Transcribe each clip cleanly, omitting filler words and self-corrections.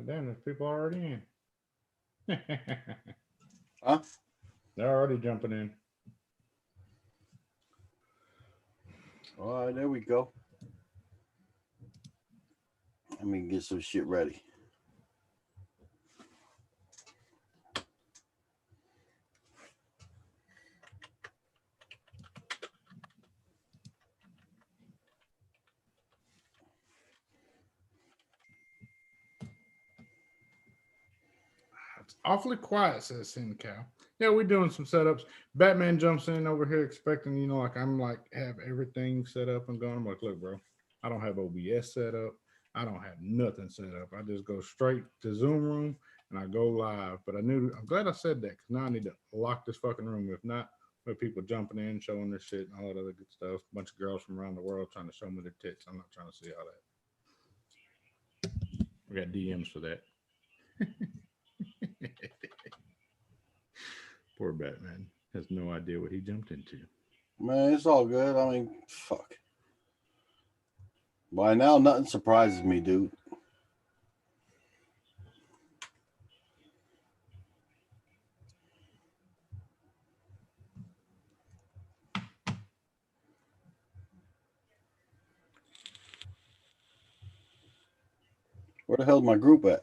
Damn, there's people already in. Huh? They're already jumping in. All right, there we go. Let me get some shit ready. It's awfully quiet, says Sin Cow. Yeah, we're doing some setups. Batman jumps in over here expecting, like I'm like have everything set up and going. I'm like, look, bro, I don't have OBS set up. I don't have nothing set up. I just go straight to Zoom room and I go live. But I'm glad I said that because now I need to lock this fucking room. If not, with people jumping in, showing their shit and all that other good stuff. A bunch of girls from around the world trying to show me their tits. I'm not trying to see all that. We got DMs for that. Poor Batman has no idea what he jumped into. Man, it's all good. I mean, fuck. By now, nothing surprises me, dude. Where the hell's my group at?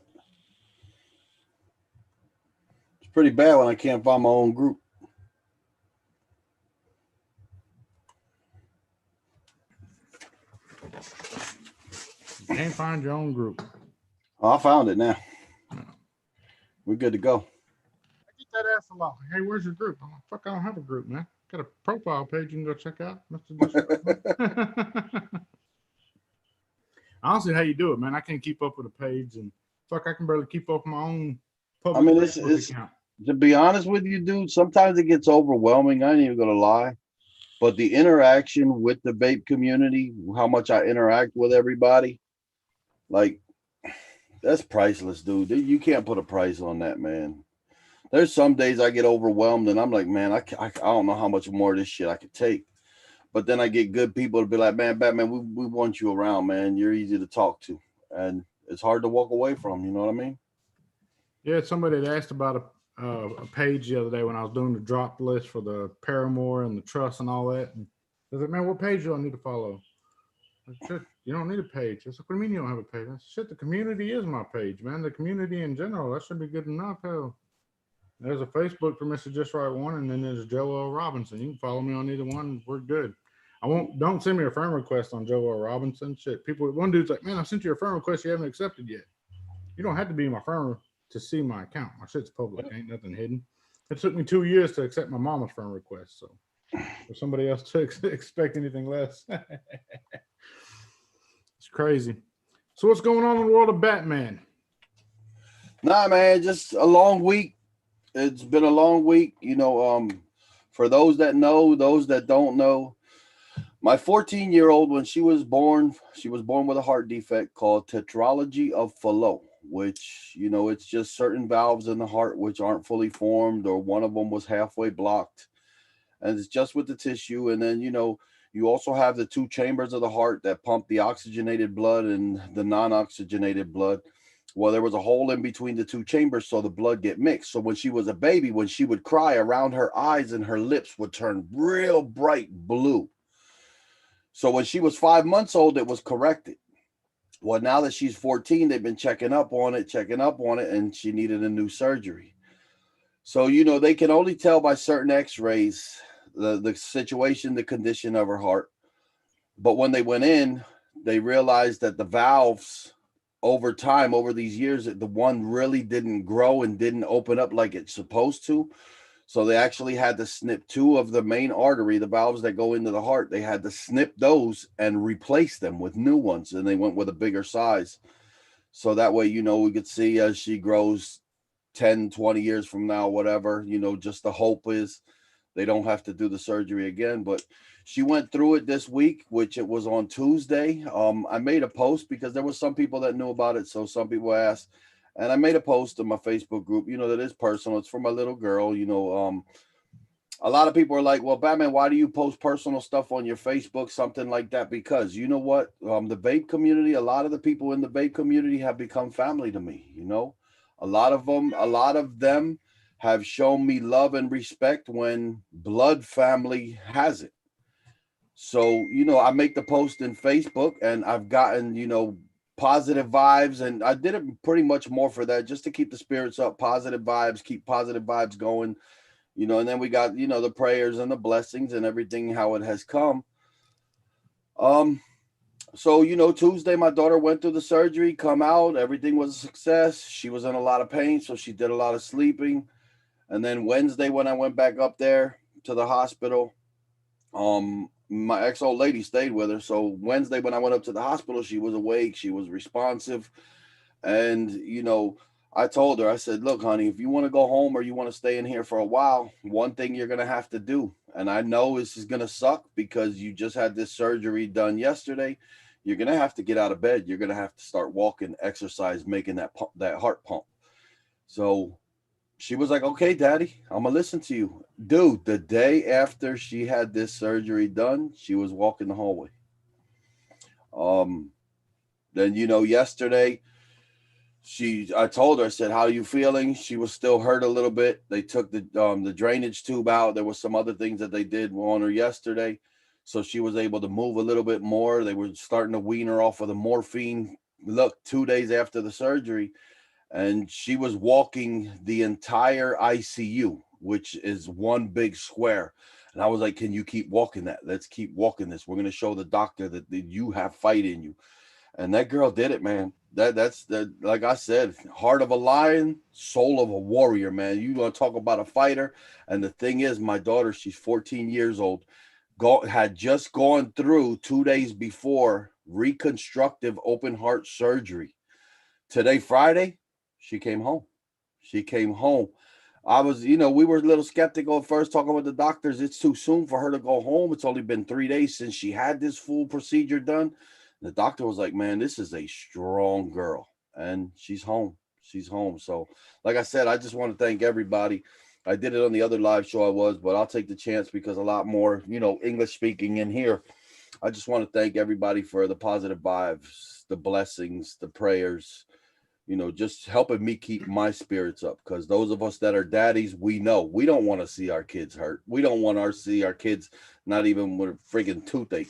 It's pretty bad when I can't find my own group. You can't find your own group. Oh, I found it now. We're good to go. I get that ass a lot. Hey, where's your group? I'm like, fuck, I don't have a group, man. Got a profile page you can go check out. Mr.JustRight. I don't see how you do it, man. I can't keep up with a page, and fuck, I can barely keep up with my own public it's account. To be honest with you, dude, sometimes it gets overwhelming. I ain't even gonna lie. But the interaction with the vape community, how much I interact with everybody, like that's priceless, dude. You can't put a price on that, man. There's some days I get overwhelmed and I'm like, man, I don't know how much more of this shit I could take. But then I get good people to be like, man, Batman, we want you around, man. You're easy to talk to. And it's hard to walk away from, you know what I mean? Yeah, somebody had asked about a page the other day when I was doing the drop list for the Paramore and the Trust and all that. And I was like, man, what page do I need to follow? I said, shit, you don't need a page. I said, what do you mean you don't have a page? I said, shit, the community is my page, man. The community in general, that should be good enough. Hell, there's a Facebook for Mr. Just Right One, and then there's Joel Robinson. You can follow me on either one. We're good. Don't send me a friend request on Joel Robinson. Shit, one dude's like, man, I sent you a friend request you haven't accepted yet. You don't have to be my friend to see my account. My shit's public. Ain't nothing hidden. It took me 2 years to accept my mama's friend request. So for somebody else to expect anything less, it's crazy. So what's going on in the world of Batman? Nah, man, just a long week. It's been a long week. For those that know, those that don't know, my 14-year-old, when she was born with a heart defect called tetralogy of Fallot, which, it's just certain valves in the heart which aren't fully formed, or one of them was halfway blocked. And it's just with the tissue. And then, you also have the two chambers of the heart that pump the oxygenated blood and the non-oxygenated blood. Well, there was a hole in between the two chambers, so the blood get mixed. So when she was a baby, when she would cry, around her eyes and her lips would turn real bright blue. So when she was 5 months old, it was corrected. Well, now that she's 14, they've been checking up on it, and she needed a new surgery. So, they can only tell by certain x-rays the situation, the condition of her heart. But when they went in, they realized that the valves over time, over these years, the one really didn't grow and didn't open up like it's supposed to. So they actually had to snip two of the main artery, the valves that go into the heart. They had to snip those and replace them with new ones. And they went with a bigger size. So that way, we could see as she grows 10, 20 years from now, whatever, just the hope is they don't have to do the surgery again. But she went through it this week, which it was on Tuesday. I made a post because there was some people that knew about it. So some people asked, and I made a post in my Facebook group, that is personal. It's for my little girl. a lot of people are like, well, Batman, why do you post personal stuff on your Facebook, something like that? Because you know what? The vape community, a lot of the people in the vape community have become family to me. You know, a lot of them have shown me love and respect when blood family has it. So, you know, I make the post in Facebook and I've gotten, you know, positive vibes. And I did it pretty much more for that, just to keep the spirits up, positive vibes, keep positive vibes going, you know. And then we got, you know, the prayers and the blessings and everything, how it has come. Um, so, you know, Tuesday, my daughter went through the surgery, come out, everything was a success. She was in a lot of pain, so she did a lot of sleeping. And then Wednesday, when I went back up there to the hospital, my ex old lady stayed with her. So Wednesday, when I went up to the hospital, she was awake, she was responsive. And, you know, I told her, I said, look, honey, if you want to go home or you want to stay in here for a while, one thing you're going to have to do, and I know this is going to suck because you just had this surgery done yesterday. You're going to have to get out of bed. You're going to have to start walking, exercise, making that pump, that heart pump. So she was like, okay, daddy, I'm going to listen to you. Dude, the day after she had this surgery done, she was walking the hallway. Then, you know, yesterday, I told her, I said, how are you feeling? She was still hurt a little bit. They took the drainage tube out. There was some other things that they did on her yesterday. So she was able to move a little bit more. They were starting to wean her off of the morphine. Look, 2 days after the surgery, and she was walking the entire ICU, which is one big square. And I was like, can you keep walking that? Let's keep walking this. We're going to show the doctor that you have fight in you. And that girl did it, man. That's like I said, heart of a lion, soul of a warrior, man. You want to talk about a fighter. And the thing is, my daughter, she's 14 years old, had just gone through 2 days before reconstructive open heart surgery. Today, Friday, she came home. She came home. I was, you know, we were a little skeptical at first, talking with the doctors. It's too soon for her to go home. It's only been 3 days since she had this full procedure done. The doctor was like, man, this is a strong girl. And she's home. She's home. So, like I said, I just want to thank everybody. I did it on the other live show I was, but I'll take the chance because a lot more, you know, English speaking in here. I just want to thank everybody for the positive vibes, the blessings, the prayers, you know, just helping me keep my spirits up. Because those of us that are daddies, we know we don't want to see our kids hurt. We don't want to see our kids not even with a friggin' toothache.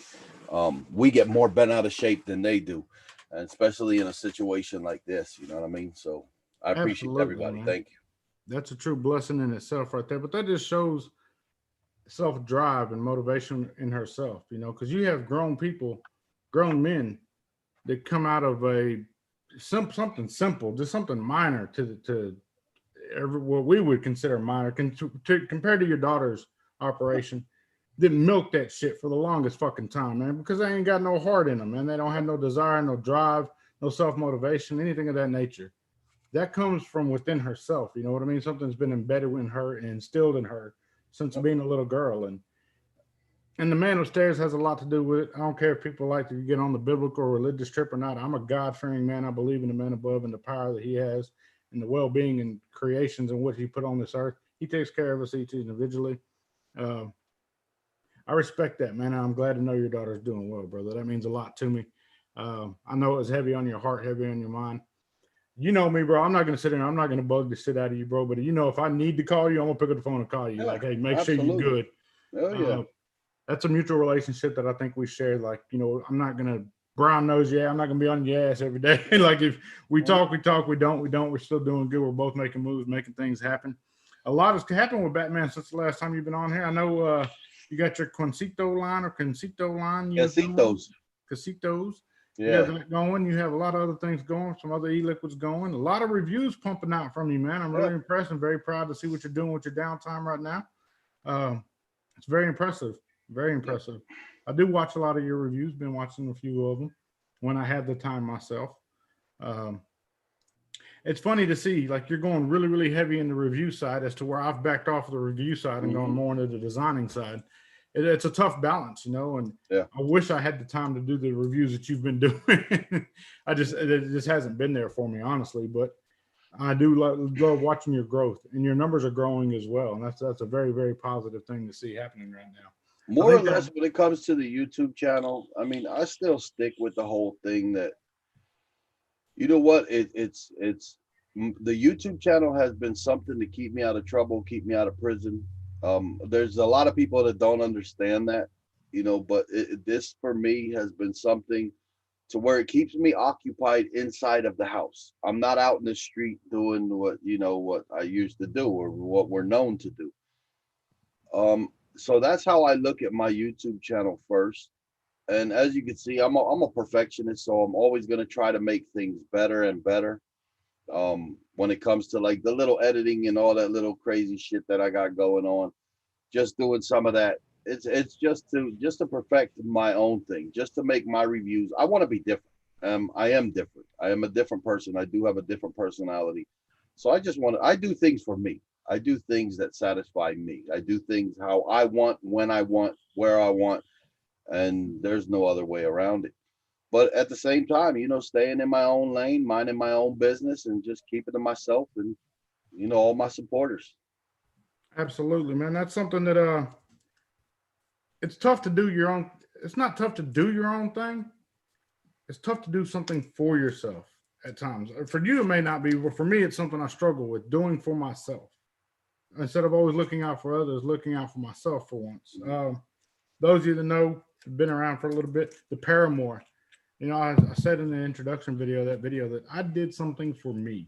We get more bent out of shape than they do, and especially in a situation like this. You know what I mean? So I appreciate Absolutely, everybody. man. Thank you. That's a true blessing in itself right there. But that just shows self drive and motivation in herself, you know, because you have grown people, grown men that come out of something simple, just something minor to what we would consider minor compared to your daughter's operation. Didn't milk that shit for the longest fucking time, man, because they ain't got no heart in them, man. They don't have no desire, no drive, no self motivation, anything of that nature. That comes from within herself. You know what I mean? Something's been embedded in her and instilled in her since being a little girl. And the man upstairs has a lot to do with it. I don't care if people like to get on the biblical or religious trip or not. I'm a God fearing man. I believe in the man above and the power that he has and the well being and creations and what he put on this earth. He takes care of us each individually. Uh, I respect that, man. I'm glad to know your daughter's doing well, brother. That means a lot to me. I know it was heavy on your heart, heavy on your mind. You know me, bro. I'm not gonna sit there. I'm not gonna bug the shit out of you, bro. But you know, if I need to call you, I'm gonna pick up the phone and call you. Yeah, Like, hey, make sure you're absolutely. good. Oh yeah. That's a mutual relationship that I think we share. Like, you know, I'm not gonna brown nose you. I'm not gonna be on your ass every day. Like, if we talk, we talk. We don't, we don't. We're still doing good. We're both making moves, making things happen. A lot has happened with Batman since the last time you've been on here. I know you got your Concito line or Concito line you're doing. Casitos. Casitos. You have Yeah. that going. You have a lot of other things going, some other e-liquids going. A lot of reviews pumping out from you, man. I'm really Yeah. impressed and very proud to see what you're doing with your downtime right now. Um, it's very impressive. Very Yeah. impressive. I do watch a lot of your reviews. Been watching a few of them when I have the time myself. Um, it's funny to see like you're going really, really heavy in the review side as to where I've backed off the review side and gone Mm-hmm. more into the designing side. It's a tough balance, you know, and Yeah. I wish I had the time to do the reviews that you've been doing. It just hasn't been there for me, honestly. But I do love watching your growth, and your numbers are growing as well, and that's a very very positive thing to see happening right now. I More or think less, when it comes to the YouTube channel, I mean, I still stick with the whole thing that, you know what, the YouTube channel has been something to keep me out of trouble, keep me out of prison. There's a lot of people that don't understand that, but this for me has been something to where it keeps me occupied inside of the house. I'm not out in the street doing what I used to do or what we're known to do. So that's how I look at my YouTube channel first. And as you can see, I'm a perfectionist, so I'm always going to try to make things better and better. When it comes to like the little editing and all that little crazy shit that I got going on, just doing some of that. It's just to perfect my own thing, just to make my reviews. I want to be different. I am different. I am a different person. I do have a different personality. So I do things for me. I do things that satisfy me. I do things how I want, when I want, where I want, and there's no other way around it. But at the same time, staying in my own lane, minding my own business, and just keeping to myself and all my supporters. absolutely, man. That's something that it's tough to do your own. It's not tough to do your own thing. It's tough to do something for yourself at times. For you, it may not be, but for me, it's something I struggle with doing for myself. Instead of always looking out for others, looking out for myself for once. Those of you that know, have been around for a little bit, the Paramore. I said in the introduction video, that I did something for me.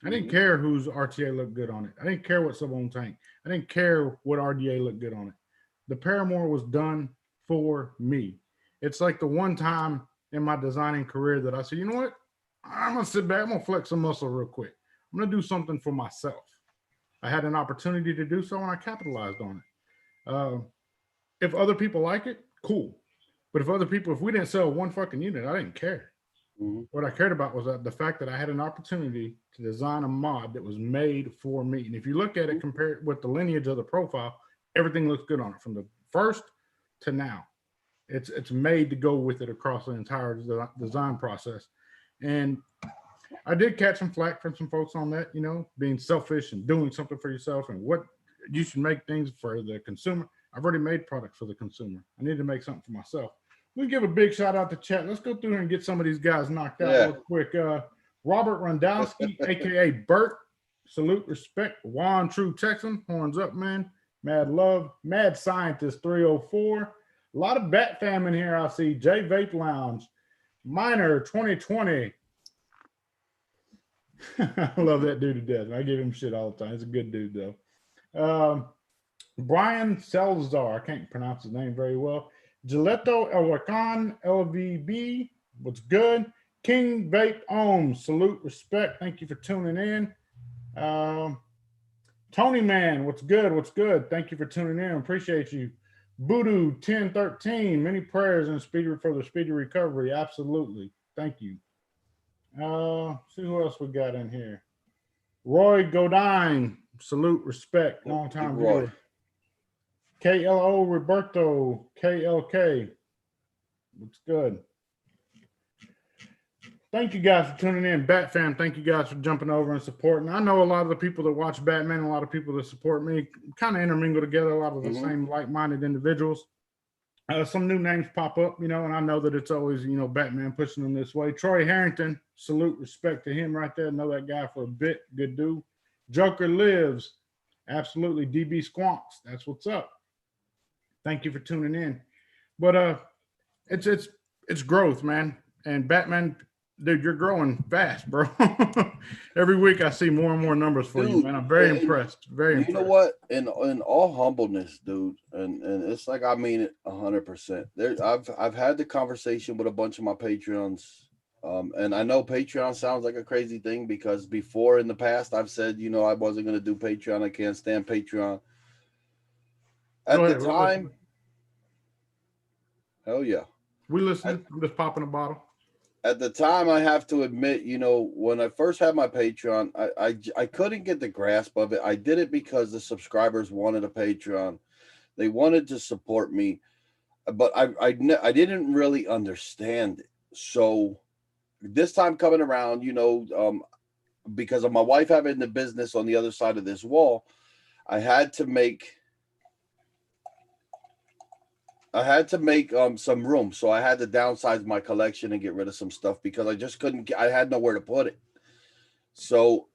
I didn't care whose RTA looked good on it. I didn't care what sub-ohm tank. I didn't care what RDA looked good on it. The Paramore was done for me. It's like the one time in my designing career that I said, you know what? I'm gonna sit back. I'm gonna flex some muscle real quick. I'm gonna do something for myself. I had an opportunity to do so, and I capitalized on it. If other people like it, cool. But if we didn't sell one fucking unit, I didn't care. Mm-hmm. What I cared about was the fact that I had an opportunity to design a mod that was made for me. And if you look at it, compared with the lineage of the profile, everything looks good on it from the first to now. It's made to go with it across the entire design process. And I did catch some flack from some folks on that, being selfish and doing something for yourself and what you should make things for the consumer. I've already made products for the consumer. I need to make something for myself. We give a big shout out to chat. Let's go through here and get some of these guys knocked out real quick. Robert Rondowski, aka Bert. Salute, respect. Juan True Texan, horns up, man. Mad love. Mad Scientist 304. A lot of Bat fam in here. I see J Vape Lounge. Miner 2020. I love that dude to death. I give him shit all the time. He's a good dude, though. Brian Selzar. I can't pronounce his name very well. Giletto Elwakan LVB. What's good? King Vape Ohms. Salute, respect. Thank you for tuning in. Tony Man. What's good? What's good? Thank you for tuning in. Appreciate you. Voodoo 1013. Many prayers and for the speedy recovery. Absolutely. Thank you. See who else we got in here. Roy Godine. Salute, respect. Long time viewer. KLO Roberto KLK. What's good? Thank you guys for tuning in. Bat fam, thank you guys for jumping over and supporting. I know a lot of the people that watch Batman, a lot of people that support me kind of intermingle together, a lot of the same like-minded individuals. Some new names pop up, and I know that it's always, Batman pushing them this way. Troy Harrington, salute, respect to him right there. Know that guy for a bit. Good dude. Joker Lives. Absolutely. DB Squonks. That's what's up. Thank you for tuning in. But it's growth, man. And Batman, dude, you're growing fast, bro. Every week I see more and more numbers for you, man. I'm very impressed. Very impressed. You know what? In all humbleness, dude, and it's like I mean it 100%. I've had the conversation with a bunch of my Patreons. And I know Patreon sounds like a crazy thing because before in the past I've said, I wasn't gonna do Patreon. I can't stand Patreon. At the time, hell yeah. We listen. I'm just popping a bottle. At the time, I have to admit, when I first had my Patreon, I couldn't get the grasp of it. I did it because the subscribers wanted a Patreon. They wanted to support me, but I didn't really understand it. So this time coming around, because of my wife having the business on the other side of this wall, I had to make some room. So I had to downsize my collection and get rid of some stuff because I just couldn't. I had nowhere to put it. So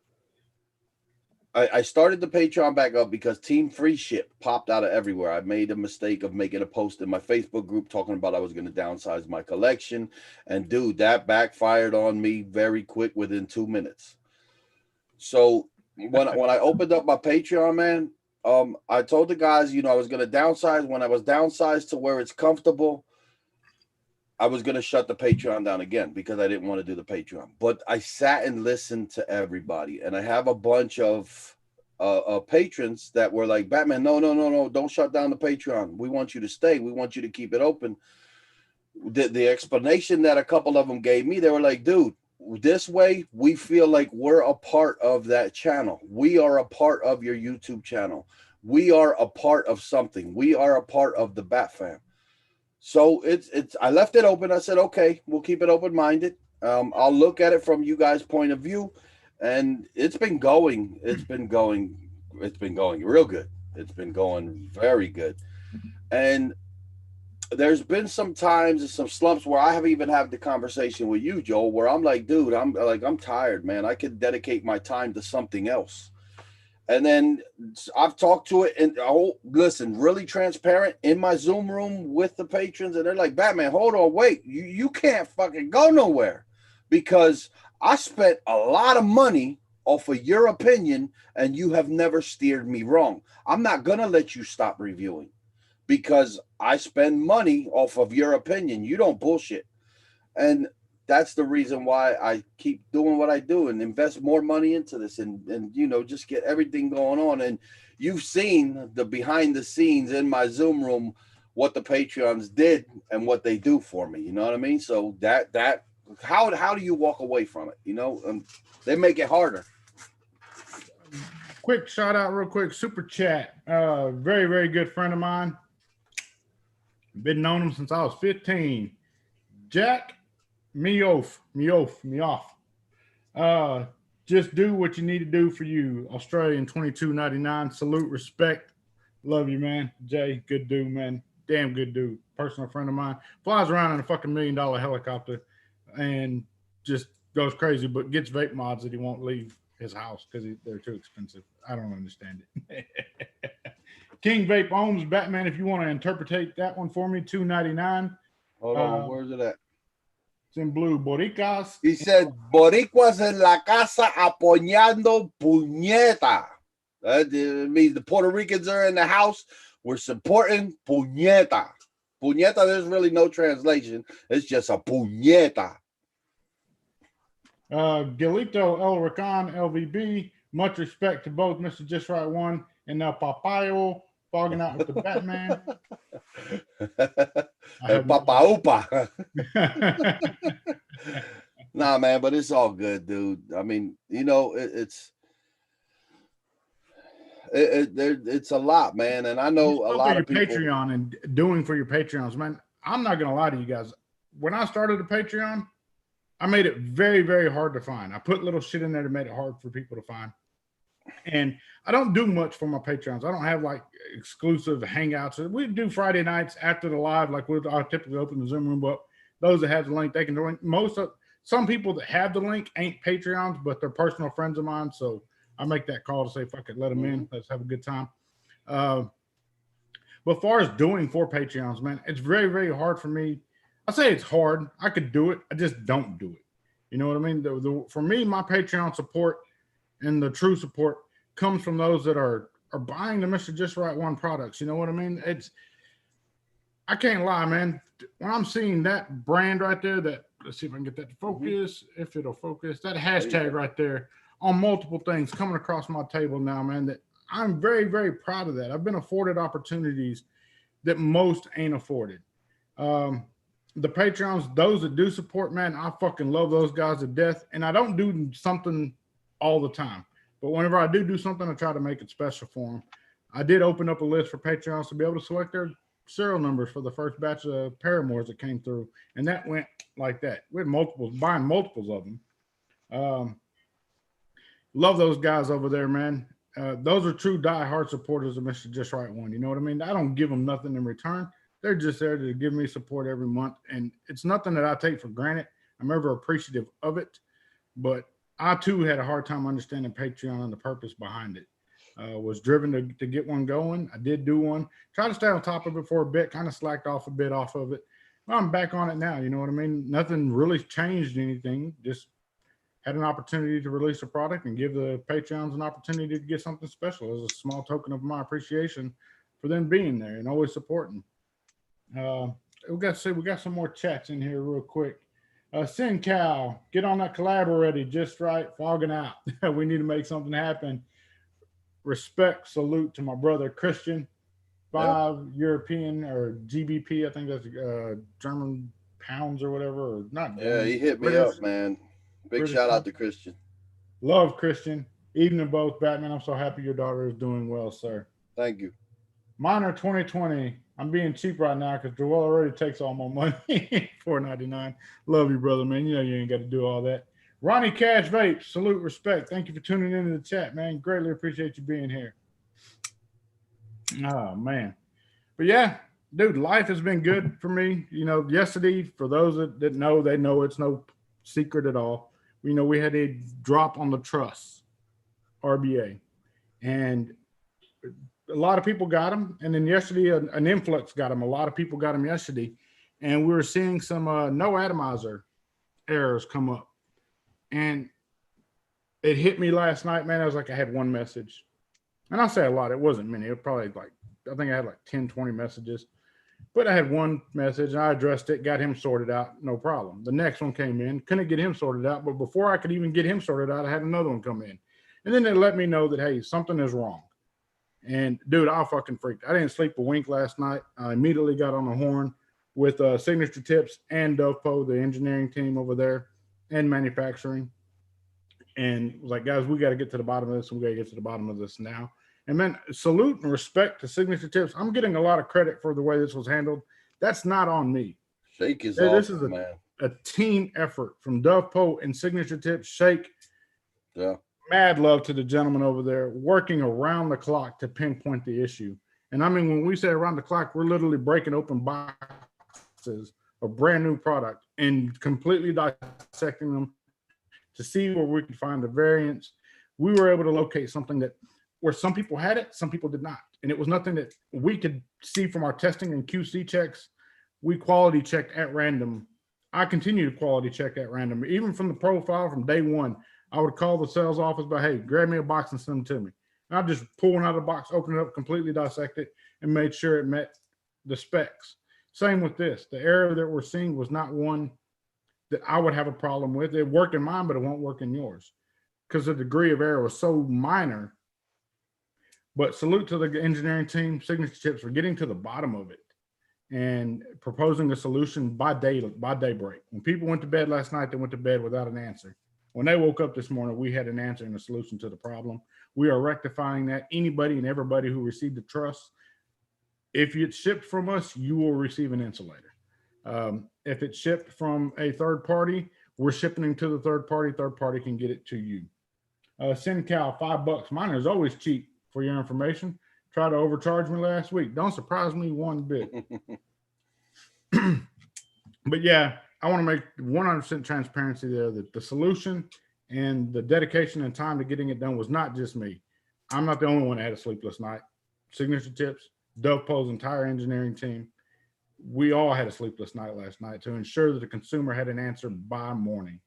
I started the Patreon back up because Team Free Ship popped out of everywhere. I made a mistake of making a post in my Facebook group talking about I was going to downsize my collection. And dude, that backfired on me very quick within 2 minutes. So when I opened up my Patreon, man, I told the guys, I was going to downsize. When I was downsized to where it's comfortable, I was going to shut the Patreon down again because I didn't want to do the Patreon. But I sat and listened to everybody. And I have a bunch of patrons that were like, Batman, no, don't shut down the Patreon. We want you to stay. We want you to keep it open. The explanation that a couple of them gave me, they were like, dude, this way we feel like we're a part of that channel. We are a part of your YouTube channel. We are a part of something. We are a part of the Bat Fam. So it's I left it open. I said, okay, we'll keep it open-minded. I'll look at it from you guys' point of view. And it's been going real good. It's been going very good. And there's been some times and some slumps where I have even had the conversation with you, Joel, where I'm like, dude, I'm tired, man. I could dedicate my time to something else. And then I've talked to it and listen, really transparent in my Zoom room with the patrons. And they're like, Batman, hold on, wait, you can't fucking go nowhere because I spent a lot of money off of your opinion and you have never steered me wrong. I'm not going to let you stop reviewing because I spend money off of your opinion. You don't bullshit. And that's the reason why I keep doing what I do and invest more money into this and just get everything going on. And you've seen the behind the scenes in my Zoom room, what the Patreons did and what they do for me. You know what I mean? So how do you walk away from it? They make it harder. Quick shout out real quick. Super chat. Very, very good friend of mine. Been known him since I was 15. Jack Meoff. Just do what you need to do for you. Australian 22.99. Salute, respect. Love you, man. Jay, good dude, man. Damn good dude. Personal friend of mine. Flies around in a fucking $1 million helicopter and just goes crazy, but gets vape mods that he won't leave his house because they're too expensive. I don't understand it. King Vape owns Batman. If you want to interpretate that one for me, $2.99. Hold on, where's it at? It's in blue. Boricuas. He said, Boricuas en la casa apoyando puñeta. That means the Puerto Ricans are in the house. We're supporting puñeta. Puñeta, there's really no translation. It's just a puñeta. Gilito El Rakan, LVB. Much respect to both Mr. Just Right 1 and El Papayo fogging out with the Batman. El Papa Upa. Nah, man, but it's all good, dude. I mean, it's a lot, man. And I know a lot of people. Patreon and doing for your Patreons, man. I'm not going to lie to you guys. When I started the Patreon, I made it very, very hard to find. I put little shit in there to make it hard for people to find. And I don't do much for my Patreons. I don't have like exclusive hangouts. We do Friday nights after the live, like I'll typically open the Zoom room up. Those that have the link, they can join. Some people that have the link ain't Patreons, but they're personal friends of mine. So I make that call to say, fuck it, let them in. Let's have a good time. But as far as doing for Patreons, man, it's very, very hard for me. I say it's hard. I could do it. I just don't do it. You know what I mean? For me, my Patreon support and the true support comes from those that are buying the Mr. Just Right 1 products. You know what I mean? I can't lie, man. When I'm seeing that brand right there, let's see if I can get that to focus, if it'll focus, that hashtag right there on multiple things coming across my table now, man, that I'm very, very proud of that. I've been afforded opportunities that most ain't afforded. The Patreons, those that do support, man, I fucking love those guys to death. And I don't do something all the time. But whenever I do something, I try to make it special for them. I did open up a list for Patreons to be able to select their serial numbers for the first batch of Paramours that came through. And that went like that. We had buying multiples of them. love those guys over there, man. Those are true die-hard supporters of Mr. Just Right One. You know what I mean? I don't give them nothing in return. They're just there to give me support every month, and it's nothing that I take for granted. I'm ever appreciative of it, but I too had a hard time understanding Patreon and the purpose behind it. Was driven to get one going. I did do one. Tried to stay on top of it for a bit. Kind of slacked off a bit off of it. Well, I'm back on it now. You know what I mean? Nothing really changed anything. Just had an opportunity to release a product and give the Patreons an opportunity to get something special as a small token of my appreciation for them being there and always supporting. We got some more chats in here real quick. Sin Cow, get on that collab already. Just right, fogging out. We need to make something happen. Respect, salute to my brother Christian. 5 European or GBP, I think that's German pounds or whatever, or not. Yeah, he hit me British, up, man. Big British shout out pound. to Christian. Love Christian. Evening both, Batman. I'm so happy your daughter is doing well, sir. Thank you. Minor 2020. I'm being cheap right now because Joel already takes all my money. $4.99. Love you, brother, man. You know you ain't got to do all that. Ronnie Cash Vape, salute, respect. Thank you for tuning into the chat, man. Greatly appreciate you being here. Oh, man. But yeah, dude, life has been good for me. You know, yesterday, for those that know, they know it's no secret at all. You know, we had a drop on the truss, RBA. And a lot of people got them. And then yesterday, an influx got them. A lot of people got them yesterday. And we were seeing some no atomizer errors come up. And it hit me last night, man. I was like, I had one message. And I'll say a lot. It wasn't many. It was probably like, I think I had like 10, 20 messages. But I had one message and I addressed it, got him sorted out, no problem. The next one came in, couldn't get him sorted out. But before I could even get him sorted out, I had another one come in. And then they let me know that, hey, something is wrong. And dude, I fucking freaked. I didn't sleep a wink last night. I immediately got on the horn with Signature Tips and Dovepo, the engineering team over there, and manufacturing. And was like, guys, we got to get to the bottom of this. We got to get to the bottom of this now. And man, salute and respect to Signature Tips. I'm getting a lot of credit for the way this was handled. That's not on me. Shake is this is man. A team effort from Dovepo and Signature Tips. Shake. Yeah. Mad love to the gentleman over there working around the clock to pinpoint the issue. And I mean, when we say around the clock, we're literally breaking open boxes of brand new product and completely dissecting them to see where we can find the variants. We were able to locate something that where some people had it, some people did not. And it was nothing that we could see from our testing and QC checks. We quality checked at random. I continue to quality check at random. Even from the profile from day one, I would call the sales office, but hey, grab me a box and send them to me. And I just pull one out of the box, open it up, completely dissect it, and made sure it met the specs. Same with this. The error that we're seeing was not one that I would have a problem with. It worked in mine, but it won't work in yours because the degree of error was so minor. But salute to the engineering team, Signature Tips, for getting to the bottom of it and proposing a solution by daybreak. When people went to bed last night, they went to bed without an answer. When they woke up this morning, we had an answer and a solution to the problem. We are rectifying that. Anybody and everybody who received the truss, if it's shipped from us, you will receive an insulator. If it's shipped from a third party, we're shipping it to the third party. Third party can get it to you. Send Cal, $5. Mine is always cheap for your information. Try to overcharge me last week. Don't surprise me one bit. But yeah, I want to make 100% transparency there that the solution and the dedication and time to getting it done was not just me. I'm not the only one that had a sleepless night. Signature Tips, Dovepo's entire engineering team, we all had a sleepless night last night to ensure that the consumer had an answer by morning.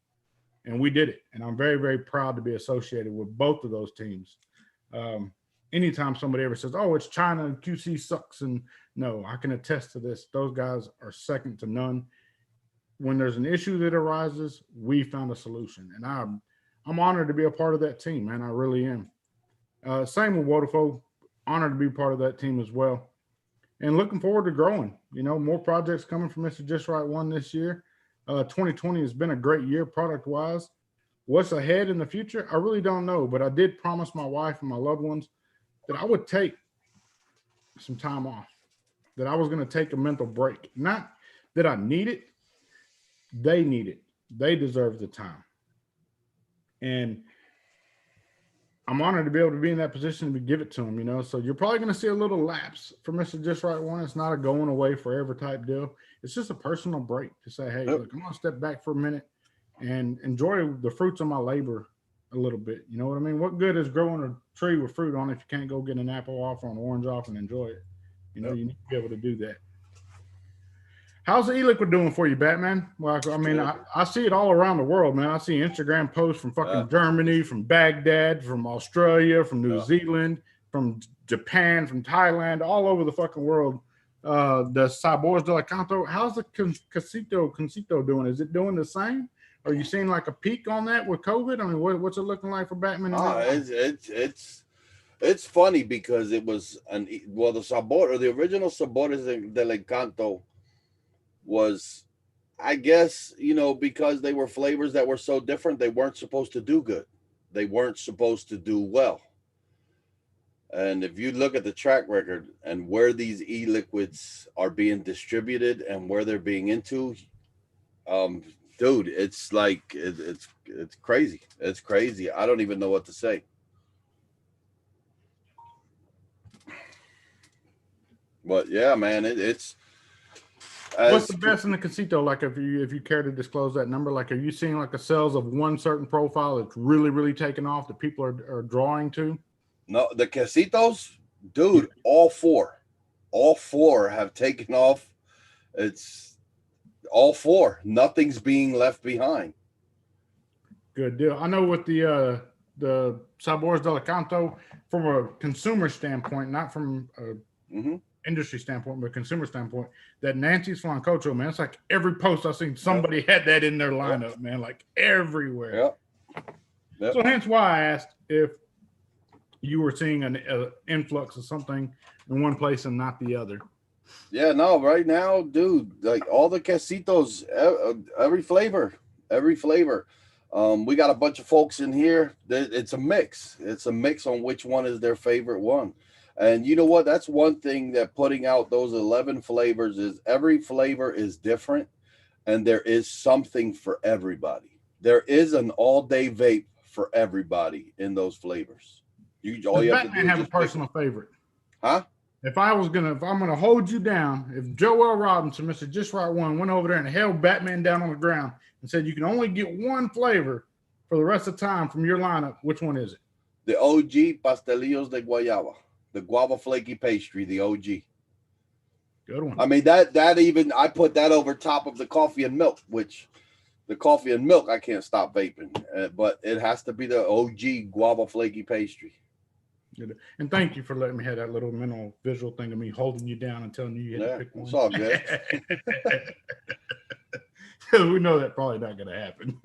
And we did it. And I'm very, very proud to be associated with both of those teams. Anytime somebody ever says, oh, it's China and QC sucks. And no, I can attest to this. Those guys are second to none. When there's an issue that arises, we found a solution. And I'm honored to be a part of that team, man. I really am. Same with Vodafone. Honored to be part of that team as well. And looking forward to growing. You know, more projects coming from Mr. Just Right One this year. 2020 has been a great year product-wise. What's ahead in the future? I really don't know. But I did promise my wife and my loved ones that I would take some time off, that I was going to take a mental break. Not that I need it. They need it. They deserve the time. And I'm honored to be able to be in that position to give it to him, you know. So you're probably going to see a little lapse for Mr. Just Right One. It's not a going away forever type deal. It's just a personal break to say, hey, Yep. look, I'm going to step back for a minute and enjoy the fruits of my labor a little bit. You know what I mean? What good is growing a tree with fruit on it if you can't go get an apple off or an orange off and enjoy it? You know, Yep. you need to be able to do that. How's the e-liquid doing for you, Batman? Well, I mean, Good. I see it all around the world, man. I see Instagram posts from Yeah. fucking Germany, from Baghdad, from Australia, from New Yeah. Zealand, from Japan, from Thailand, all over the fucking world. The Sabores de la Canto. How's the Concito doing? Is it doing the same? Are you seeing like a peak on that with COVID? I mean, what's it looking like for Batman in real life? It's funny because it was the sabor or the original sabores del encanto was, I guess, because they were flavors that were so different, they weren't supposed to do good. They weren't supposed to do well. And if you look at the track record and where these e-liquids are being distributed and where they're being into, um, dude, it's like it's crazy. It's crazy. I don't even know what to say. But yeah, man, it's What's as the best in the Casito? Like, if you care to disclose that number, like, are you seeing like a sales of one certain profile that's really taking off that people are drawing to? no the quesitos, dude. All four have taken off. It's all four. Nothing's being left behind. Good deal. I know with the Sabores del Canto, from a consumer standpoint, not from a Mm-hmm. industry standpoint, but consumer standpoint, that Nancy's Flancocho, man, it's like every post I've seen, Yep. somebody had that in their Yep. lineup, man, like everywhere. Yep. Yep. So hence why I asked if you were seeing an influx of something in one place and not the other. Yeah, no, right now, dude, like all the quesitos, every flavor, every flavor. We got a bunch of folks in here. It's a mix. It's a mix on which one is their favorite one. And you know what? That's one thing that putting out those 11 flavors is every flavor is different and there is something for everybody. There is an all-day vape for everybody in those flavors. All Does you have to do Batman is have a just pick personal favorite? Huh? If I'm gonna hold you down, if Joel Robinson, Mr. Just Right One, went over there and held Batman down on the ground and said you can only get one flavor for the rest of the time from your lineup, which one is it? The OG pastelillos de guayaba, the guava flaky pastry, the OG. Good one. I mean that even I put that over top of the coffee and milk, which the coffee and milk I can't stop vaping, but it has to be the OG guava flaky pastry. And thank you for letting me have that little mental visual thing of me holding you down and telling you had to pick one. It's all good. We know that probably not going to happen.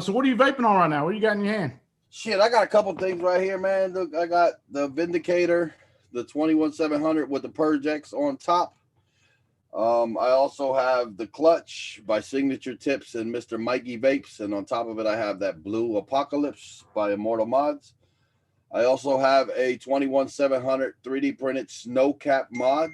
So what are you vaping on right now? What you got in your hand? Shit, I got a couple things right here, man. Look, I got the Vindicator, the 21700 with the Purge X on top. I also have the Clutch by Signature Tips and Mr. Mikey Vapes, and on top of it, I have that Blue Apocalypse by Immortal Mods. I also have a 21700 3D printed snow cap mod.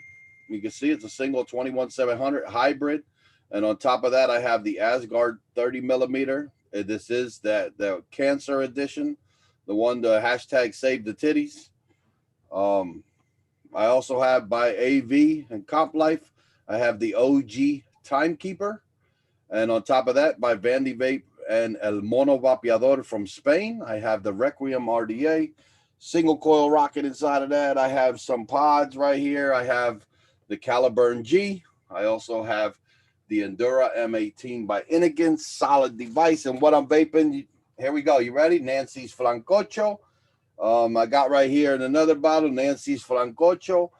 You can see it's a single 21700 hybrid, and on top of that, I have the Asgard 30 millimeter. This is the Cancer edition, the one the hashtag Save the Titties. I also have by AV and Comp Life. I have the OG Timekeeper. And on top of that, by Vandy Vape and El Mono Vapeador from Spain, I have the Requiem RDA. Single coil rocket inside of that. I have some pods right here. I have the Caliburn G. I also have the Endura M18 by Innigan. Solid device. And what I'm vaping, here we go. You ready? Nancy's Flancocho. I got right here in another bottle, Nancy's Flancocho.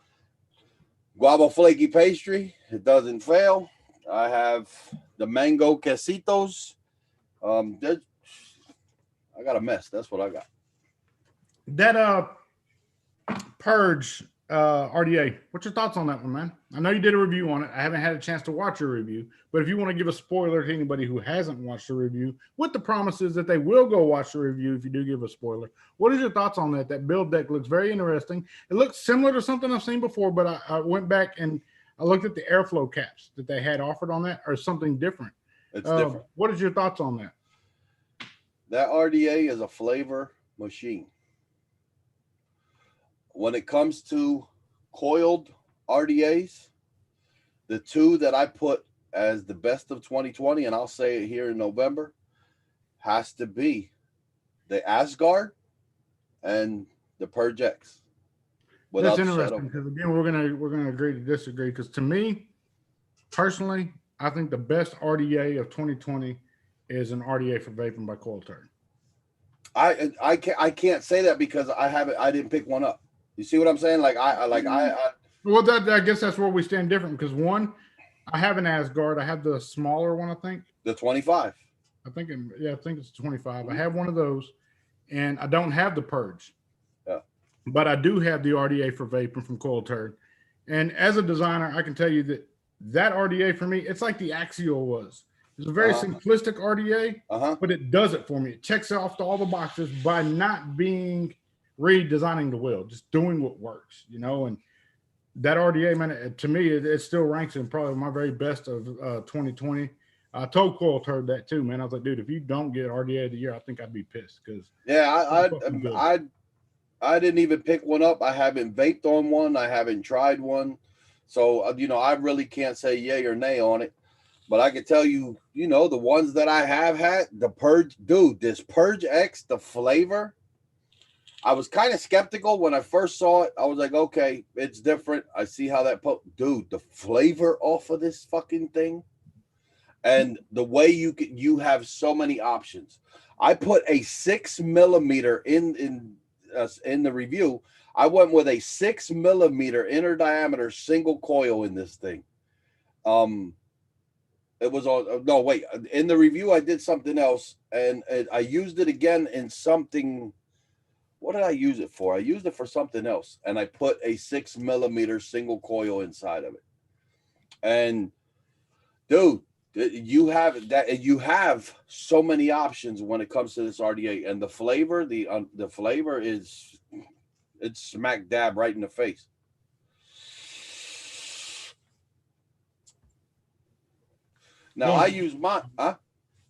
Guava flaky pastry, it doesn't fail. I have the mango quesitos. I got a mess. That's what I got. That Purge RDA. What's your thoughts on that one, man? I know you did a review on it. I haven't had a chance to watch your review, but if you want to give a spoiler to anybody who hasn't watched the review, with the promises that they will go watch the review if you do give a spoiler, what is your thoughts on that? That build deck looks very interesting. It looks similar to something I've seen before, but I went back and I looked at the airflow caps that they had offered on that, or something different. It's different. What is your thoughts on that? That RDA is a flavor machine. When it comes to coiled RDAs, the two that I put as the best of 2020, and I'll say it here in November, has to be the Asgard and the Purge X. That's interesting because again, we're gonna agree to disagree. Because to me, personally, I think the best RDA of 2020 is an RDA for vaping by Coil Turd. I can't say that because I didn't pick one up. You see what I'm saying? Well, I guess that's where we stand different because one, I have an Asgard. I have the smaller one, I think. The 25. I think it's 25. I have one of those, and I don't have the Purge. Yeah. But I do have the RDA for vaping from Coil Turd. And as a designer, I can tell you that RDA for me, it's like the Axial was. It's a very simplistic RDA, but it does it for me. It checks off all the boxes by not being redesigning the wheel, just doing what works, and that RDA, man, to me, it still ranks in probably my very best of 2020. I told Coil Turd that too, man. I was like, dude, if you don't get RDA of the year, I think I'd be pissed because I didn't even pick one up. I haven't vaped on one. I haven't tried one, so I really can't say yay or nay on it. But I can tell you, the ones that I have had, the Purge, dude, this Purge X, the flavor. I was kind of skeptical when I first saw it. I was like, okay, it's different. I see how dude, the flavor off of this fucking thing, and the way you have so many options. I put a 6 millimeter in the review. I went with a 6 millimeter inner diameter single coil in this thing. It was on. No, wait. In the review, I did something else, and I used it again in something. What did I use it for? I used it for something else, and I put a 6 millimeter single coil inside of it. And dude, you have so many options when it comes to this RDA, and the flavor. The flavor it's smack dab right in the face. Now I use mine.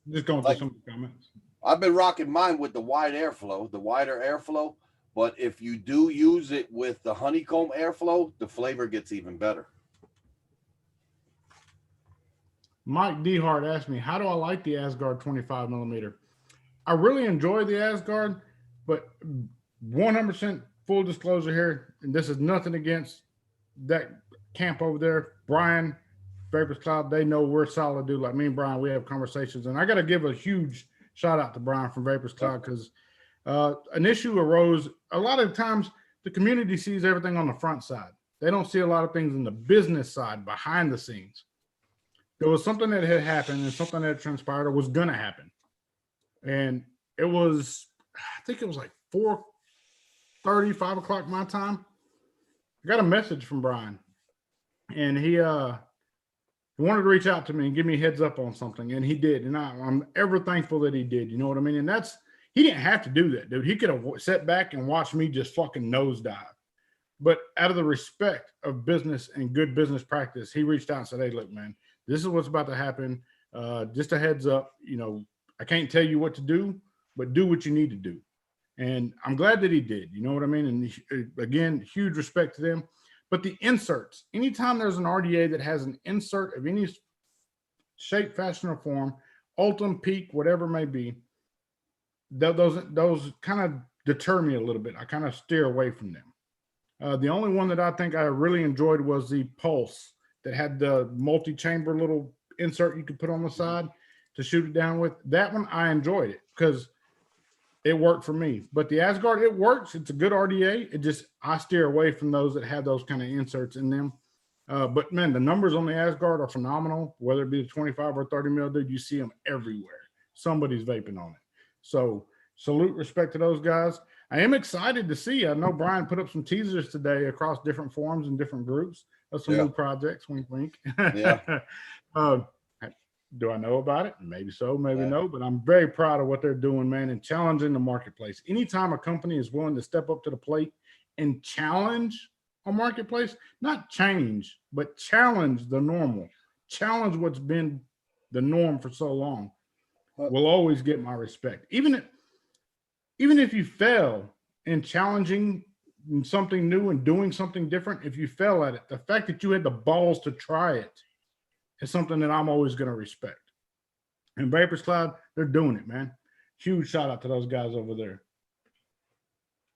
Just going through some of the comments. I've been rocking mine with the wider airflow. But if you do use it with the honeycomb airflow, the flavor gets even better. Mike Dehart asked me, how do I like the Asgard 25 millimeter? I really enjoy the Asgard, but 100% full disclosure here, and this is nothing against that camp over there. Brian, Vapors Cloud, they know we're solid dude. Like me and Brian, we have conversations. And I got to give a huge shout out to Brian from Vapors Cloud because an issue arose. A lot of times the community sees everything on the front side. They don't see a lot of things in the business side behind the scenes. There was something that had happened and something that transpired or was going to happen. And it was, I think it was like 4:30, 5 o'clock my time. I got a message from Brian, and he wanted to reach out to me and give me a heads up on something, and he did. And I'm ever thankful that he did. You know what I mean? And he didn't have to do that, dude. He could have sat back and watched me just fucking nosedive. But out of the respect of business and good business practice, he reached out and said, hey, look, man, this is what's about to happen. Just a heads up. I can't tell you what to do, but do what you need to do. And I'm glad that he did. You know what I mean? And again, huge respect to them. But the inserts, anytime there's an RDA that has an insert of any shape, fashion, or form, Ultim, Peak, whatever it may be, those kind of deter me a little bit. I kind of steer away from them. The only one that I think I really enjoyed was the Pulse that had the multi-chamber little insert you could put on the side to shoot it down with. That one, I enjoyed it because it worked for me. But the Asgard, it works. It's a good RDA. I steer away from those that have those kind of inserts in them. But man, the numbers on the Asgard are phenomenal. Whether it be the 25 or 30 mil, dude, you see them everywhere. Somebody's vaping on it. So salute, respect to those guys. I am excited to see. I know Brian put up some teasers today across different forums and different groups of some new projects. Wink, wink. Yeah. Do I know about it? Maybe so, maybe no. But I'm very proud of what they're doing, man, and challenging the marketplace. Anytime a company is willing to step up to the plate and challenge a marketplace, not change, but challenge the normal, challenge what's been the norm for so long. will always get my respect. Even if you fail in challenging something new and doing something different, if you fail at it, the fact that you had the balls to try it is something that I'm always going to respect. And Vapors Cloud, they're doing it, man. Huge shout out to those guys over there.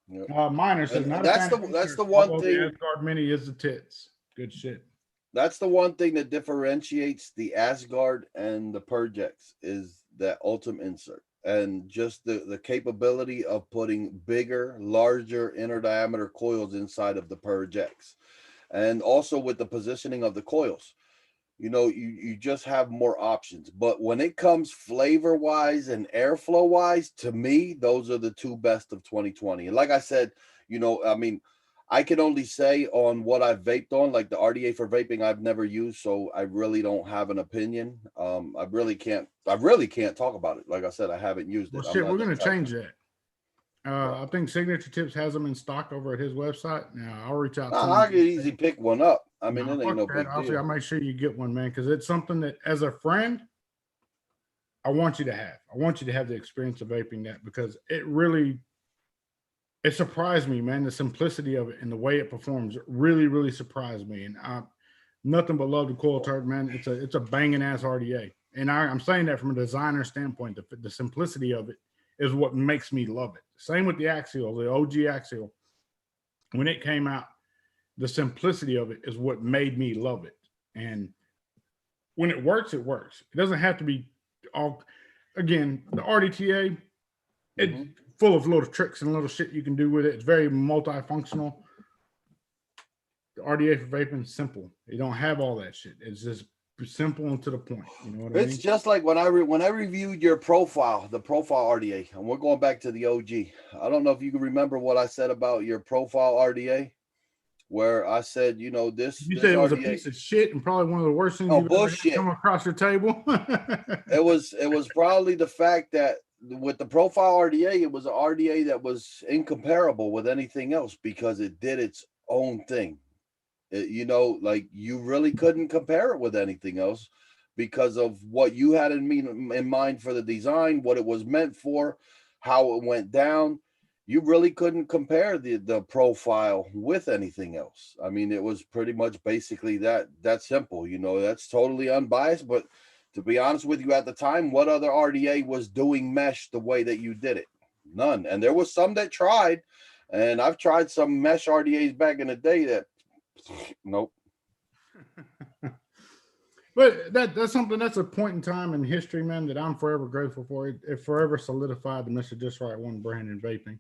Yep. Miner says, not that's the one thing. The Asgard Mini is the tits. Good shit. That's the one thing that differentiates the Asgard and the Purgex is that ultimate insert and just the capability of putting bigger, larger inner diameter coils inside of the Purgex. And also with the positioning of the coils, you just have more options. But when it comes flavor wise and airflow wise, to me, those are the two best of 2020. And like I said, I can only say on what I've vaped on, like the RDA for vaping, I've never used, so I really don't have an opinion. I really can't talk about it. Like I said, I haven't used it. Well, shit, we're gonna change that. I think Signature Tips has them in stock over at his website. Now I'll reach out. I can easily pick one up. I mean, it ain't no big deal. I'll make sure you get one, man, because it's something that, as a friend, I want you to have. I want you to have the experience of vaping that, because it surprised me, man. The simplicity of it and the way it performs really, really surprised me. And I nothing but love the coil turret, man. It's a banging ass RDA, and I'm saying that from a designer standpoint. The simplicity of it is what makes me love it. Same with the Axial, the OG Axial. When it came out, the simplicity of it is what made me love it. And when it works, it works. It doesn't have to be all. Again, the RDTA, it's full of little tricks and little shit you can do with it. It's very multifunctional. The RDA for vaping is simple. You don't have all that shit. It's just simple and to the point. You know what I mean? It's just like when I reviewed your profile, the profile RDA, and we're going back to the OG. I don't know if you can remember what I said about your profile RDA, where I said, this. You said it was RDA, a piece of shit and probably one of the worst things you've ever come across your table. It was probably the fact that with the profile RDA, it was an RDA that was incomparable with anything else because it did its own thing. Like you really couldn't compare it with anything else because of what you had in mind for the design, what it was meant for, how it went down. You really couldn't compare the profile with anything else. I mean, it was pretty much basically that simple. That's totally unbiased. But to be honest with you, at the time, what other RDA was doing mesh the way that you did it? None. And there was some that tried, and I've tried some mesh RDAs back in the day that nope. But that's something, that's a point in time in history, man, that I'm forever grateful for. It forever solidified the Mr. Just Right one brand in vaping.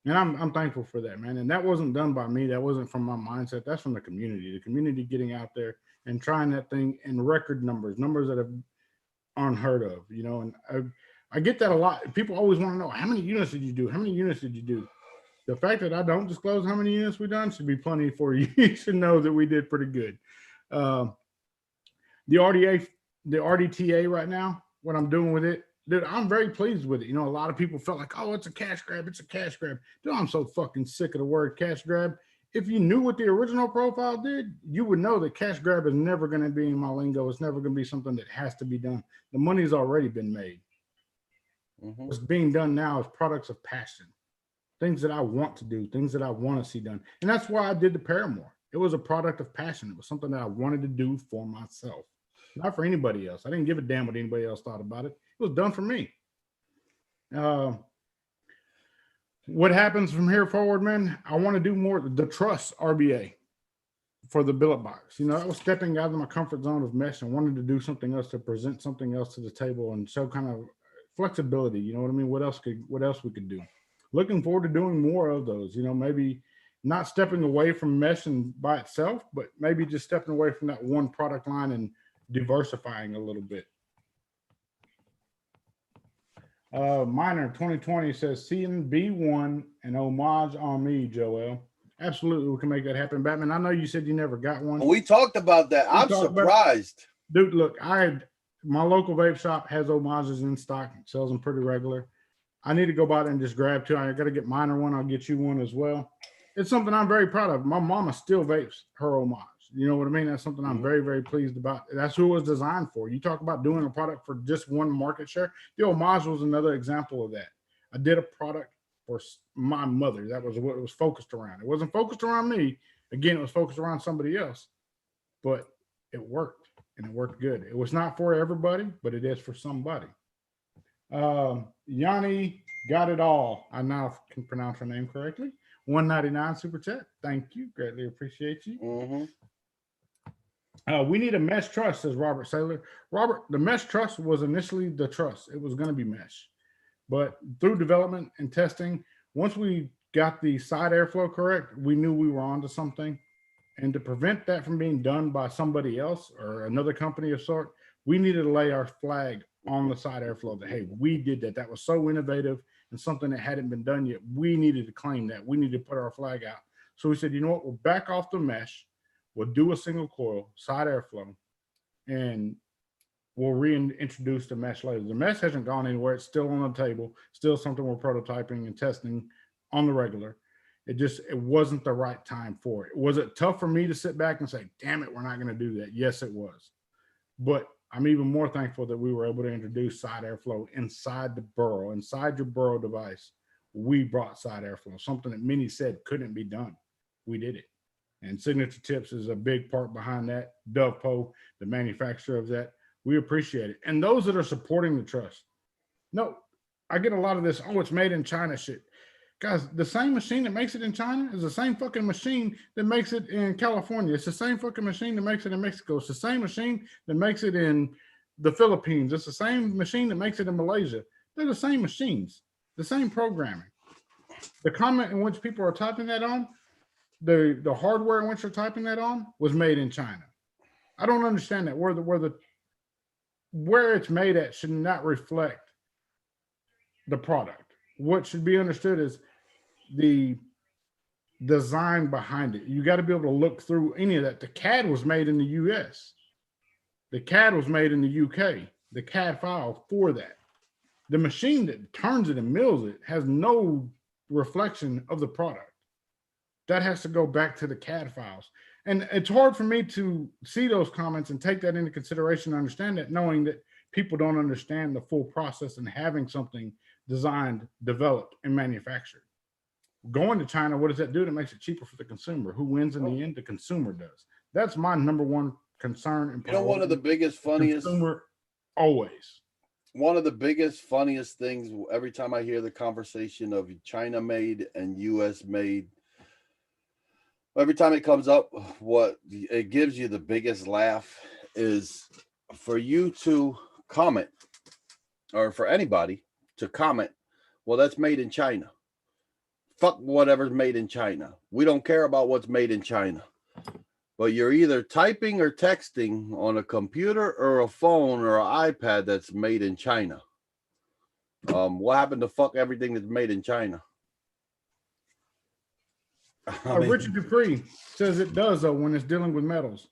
And I'm thankful for that, man. And that wasn't done by me. That wasn't from my mindset. That's from the community getting out there and trying that thing in record numbers that have unheard of, and I get that a lot. People always want to know, how many units did you do? How many units did you do? The fact that I don't disclose how many units we've done should be plenty for you. You should know that we did pretty good. The RDTA right now, what I'm doing with it, dude, I'm very pleased with it. A lot of people felt like, oh, it's a cash grab. It's a cash grab. Dude, I'm so fucking sick of the word cash grab. If you knew what the original profile did, you would know that cash grab is never going to be in my lingo. It's never going to be something that has to be done. The money's already been made. What's being done now is products of passion. Things that I want to do, things that I want to see done. And that's why I did the Paramore. It was a product of passion. It was something that I wanted to do for myself, not for anybody else. I didn't give a damn what anybody else thought about it. It was done for me. What happens from here forward, man? I want to do more. The Trust RBA for the billet box. I was stepping out of my comfort zone of mesh and wanted to do something else, to present something else to the table and show kind of flexibility. You know what I mean? What else we could do? Looking forward to doing more of those, maybe not stepping away from mesh and by itself, but maybe just stepping away from that one product line and diversifying a little bit. Miner 2020 says CNB1 and homage on me, Joel. Absolutely, we can make that happen. Batman, I know you said you never got one. We talked about that. I'm surprised. Dude, look, my local vape shop has homages in stock, sells them pretty regular. I need to go by there and just grab two. I got to get Miner one. I'll get you one as well. It's something I'm very proud of. My mama still vapes her homage. You know what I mean? That's something I'm very, very pleased about. That's who it was designed for. You talk about doing a product for just one market share. The old Maj was another example of that. I did a product for my mother. That was what it was focused around. It wasn't focused around me. Again, it was focused around somebody else, but it worked, and it worked good. It was not for everybody, but it is for somebody. Yanni got it all. I now can pronounce her name correctly. 199 super chat. Thank you. Greatly appreciate you. We need a mesh truss, says Robert Saylor. Robert, the mesh truss was initially the truss. It was going to be mesh. But through development and testing, once we got the side airflow correct, we knew we were onto something. And to prevent that from being done by somebody else or another company of sort, we needed to lay our flag on the side airflow that, hey, we did that. That was so innovative and something that hadn't been done yet. We needed to claim that. We needed to put our flag out. So we said, you know what? We'll back off the mesh. We'll do a single coil, side airflow, and we'll reintroduce the mesh later. The mesh hasn't gone anywhere. It's still on the table, still something we're prototyping and testing on the regular. It wasn't the right time for it. Was it tough for me to sit back and say, damn it, we're not going to do that? Yes, it was. But I'm even more thankful that we were able to introduce side airflow inside the burrow, inside your burrow device. We brought side airflow, something that many said couldn't be done. We did it. And Signature Tips is a big part behind that. Dovepo, the manufacturer of that, we appreciate it. And those that are supporting the trust. No, I get a lot of this, oh, it's made in China shit. Guys, the same machine that makes it in China is the same fucking machine that makes it in California. It's the same fucking machine that makes it in Mexico. It's the same machine that makes it in the Philippines. It's the same machine that makes it in Malaysia. They're the same machines, the same programming. The comment in which people are typing that on, the hardware in which they're typing that on was made in China. I don't understand that. Where it's made at should not reflect the product. What should be understood is the design behind it. You got to be able to look through any of that. The CAD was made in the US. The CAD was made in the UK. The CAD file for that. The machine that turns it and mills it has no reflection of the product. That has to go back to the CAD files. And it's hard for me to see those comments and take that into consideration and understand that, knowing that people don't understand the full process and having something designed, developed, and manufactured. Going to China, what does that do? That makes it cheaper for the consumer. Who wins in the end? The consumer does. That's my number one concern. And you know, one of the biggest, funniest, consumer, always. One of the biggest, funniest things every time I hear the conversation of China made and US made, every time it comes up, what it gives you the biggest laugh is for you to comment, or for anybody to comment, well, that's made in China. Fuck whatever's made in China. We don't care about what's made in China. But you're either typing or texting on a computer or a phone or an iPad that's made in China. What happened to fuck everything that's made in China? Richard Dupree says it does, though, when it's dealing with metals.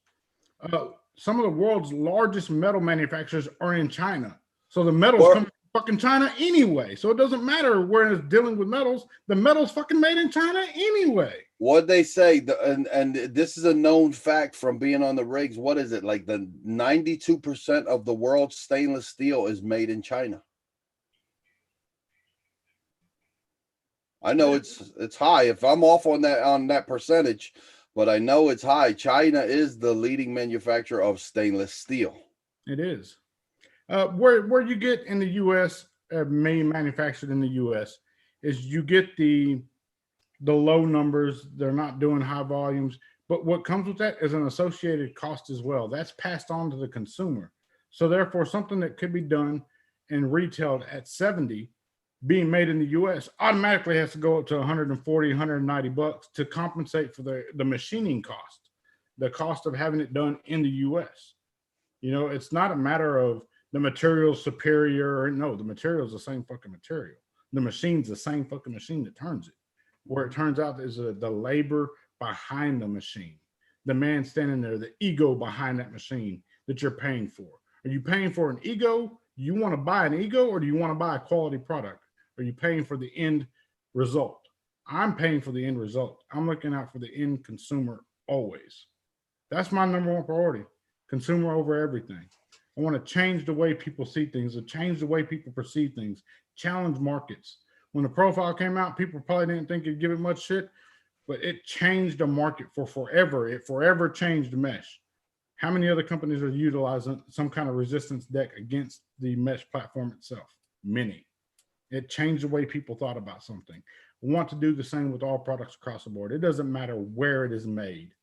Some of the world's largest metal manufacturers are in China. So the metals come from fucking China anyway. So it doesn't matter where it's dealing with metals. The metal's fucking made in China anyway. What they say, and this is a known fact from being on the rigs. What is it? Like the 92% of the world's stainless steel is made in China. I know it's high. If I'm off on that percentage, but I know it's high. China is the leading manufacturer of stainless steel. It is. Where you get in the U.S., main manufactured in the U.S., is you get the low numbers. They're not doing high volumes. But what comes with that is an associated cost as well. That's passed on to the consumer. So therefore, something that could be done and retailed at 70 being made in the U.S. automatically has to go up to 140, 190 bucks to compensate for the machining cost, the cost of having it done in the U.S. You know, it's not a matter of the material's superior. No, the material is the same fucking material. The machine's the same fucking machine that turns it. Where it turns out is the labor behind the machine, the man standing there, the ego behind that machine that you're paying for. Are you paying for an ego? You want to buy an ego, or do you want to buy a quality product? Are you paying for the end result? I'm paying for the end result. I'm looking out for the end consumer always. That's my number one priority. Consumer over everything. I want to change the way people see things, to change the way people perceive things, challenge markets. When the profile came out, people probably didn't think it'd give it much shit, but it changed the market for forever. It forever changed the mesh. How many other companies are utilizing some kind of resistance deck against the mesh platform itself? Many. It changed the way people thought about something. We want to do the same with all products across the board. It doesn't matter where it is made.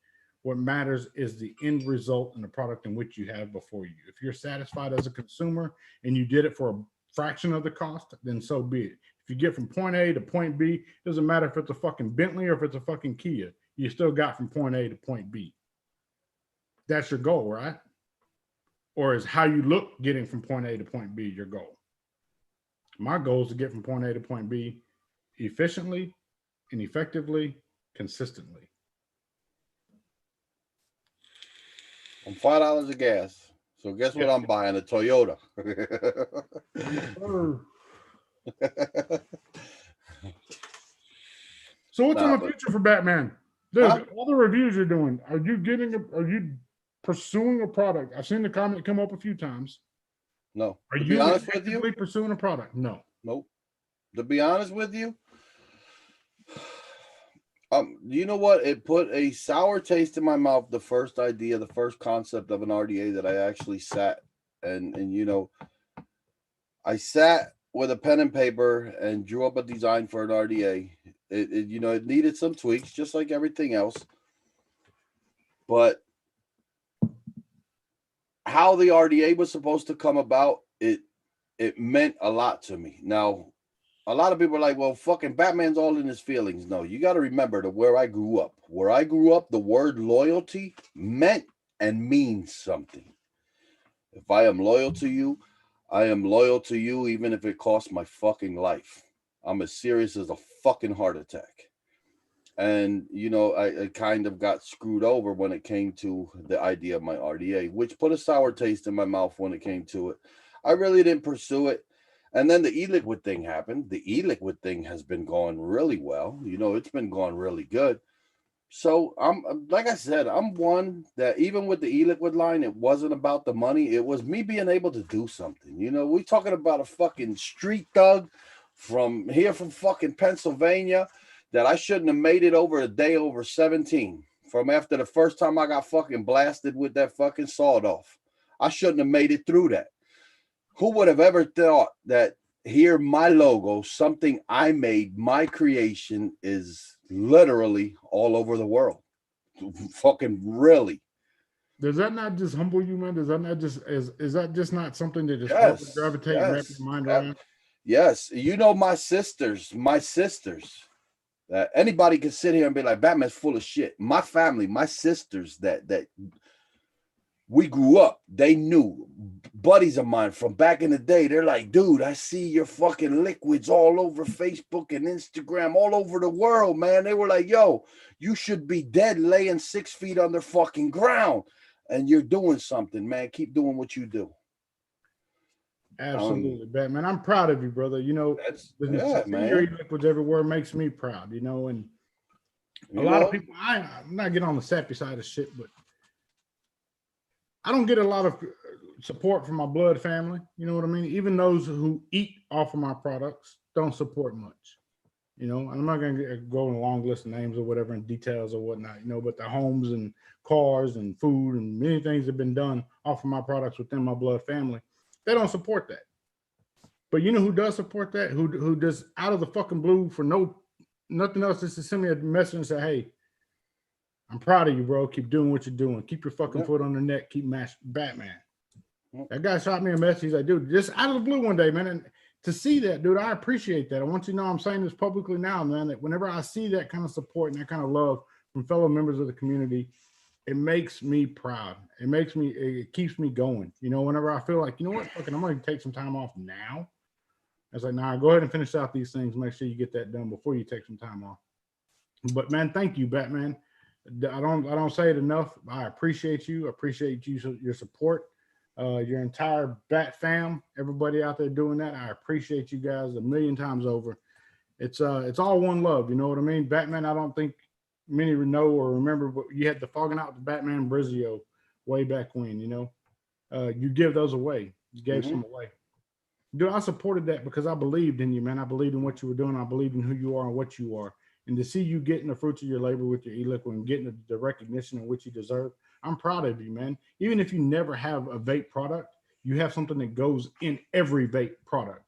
What matters is the end result and the product in which you have before you. If you're satisfied as a consumer and you did it for a fraction of the cost, then so be it. If you get from point A to point B, it doesn't matter if it's a fucking Bentley or if it's a fucking Kia. You still got from point A to point B. That's your goal, right? Or is how you look getting from point A to point B your goal? My goal is to get from point A to point B efficiently and effectively, consistently. On $5 of gas. So guess what I'm buying? A Toyota. So what's in the future for Batman? Dude, all the reviews you're doing, are you pursuing a product? I've seen the comment come up a few times. No. Are you honest with you pursuing a product? No. Nope. To be honest with you, you know what? It put a sour taste in my mouth. The first idea, the first concept of an RDA that I actually sat and you know, I sat with a pen and paper and drew up a design for an RDA. It you know, it needed some tweaks, just like everything else. But how the RDA was supposed to come about, it meant a lot to me. Now, a lot of people are like, well, fucking Batman's all in his feelings. No, you got to remember where I grew up. Where I grew up, the word loyalty meant and means something. If I am loyal to you, I am loyal to you, even if it costs my fucking life. I'm as serious as a fucking heart attack. And, you know, I kind of got screwed over when it came to the idea of my RDA, which put a sour taste in my mouth when it came to it. I really didn't pursue it. And then the e-liquid thing happened. The e-liquid thing has been going really well. You know, it's been going really good. So I'm, like I said, I'm one that even with the e-liquid line, it wasn't about the money. It was me being able to do something. You know, we talking about a fucking street thug from fucking Pennsylvania that I shouldn't have made it over a day over 17 from after the first time I got fucking blasted with that fucking sawed off. I shouldn't have made it through that. Who would have ever thought that here my logo, something I made, my creation is literally all over the world. Fucking really. Does that not just humble you, man? Does that not just is that just not something that just gravitate and wrap your mind around? Yes. You know, my sisters, anybody can sit here and be like, Batman's full of shit. My family, my sisters that we grew up, they knew, buddies of mine from back in the day, they're like, dude, I see your fucking liquids all over Facebook and Instagram, all over the world, man. They were like, yo, you should be dead laying 6 feet under fucking ground. And you're doing something, man. Keep doing what you do. Absolutely, Batman. I'm proud of you, brother. You know, man. Your liquids everywhere makes me proud, you know, and a lot of people, I'm not getting on the sappy side of shit, but I don't get a lot of support from my blood family. You know what I mean? Even those who eat off of my products don't support much. You know, I'm not going to go on a long list of names or whatever and details or whatnot, you know, but the homes and cars and food and many things have been done off of my products within my blood family. They don't support that. But you know who does support that? Who does out of the fucking blue for nothing else, just to send me a message and say, hey, I'm proud of you, bro. Keep doing what you're doing. Keep your fucking foot on the neck. Keep matching Batman. That guy shot me a message. He's like, dude, just out of the blue one day, man. And to see that, dude, I appreciate that. I want you to know I'm saying this publicly now, man, that whenever I see that kind of support and that kind of love from fellow members of the community, it makes me proud. It keeps me going. You know, whenever I feel like, you know what, fucking, I'm going to take some time off now. I was like, nah, go ahead and finish out these things. Make sure you get that done before you take some time off. But man, thank you, Batman. I don't say it enough. I appreciate you. Your support, your entire Bat fam, everybody out there doing that. I appreciate you guys a million times over. It's all one love. You know what I mean? Batman, I don't think many know or remember, but you had the Fogging Out the Batman Brizio way back when, you give those away. You gave some away. Dude, I supported that because I believed in you, man. I believed in what you were doing. I believed in who you are and what you are. And to see you getting the fruits of your labor with your e-liquid and getting the recognition in which you deserve, I'm proud of you, man. Even if you never have a vape product, you have something that goes in every vape product.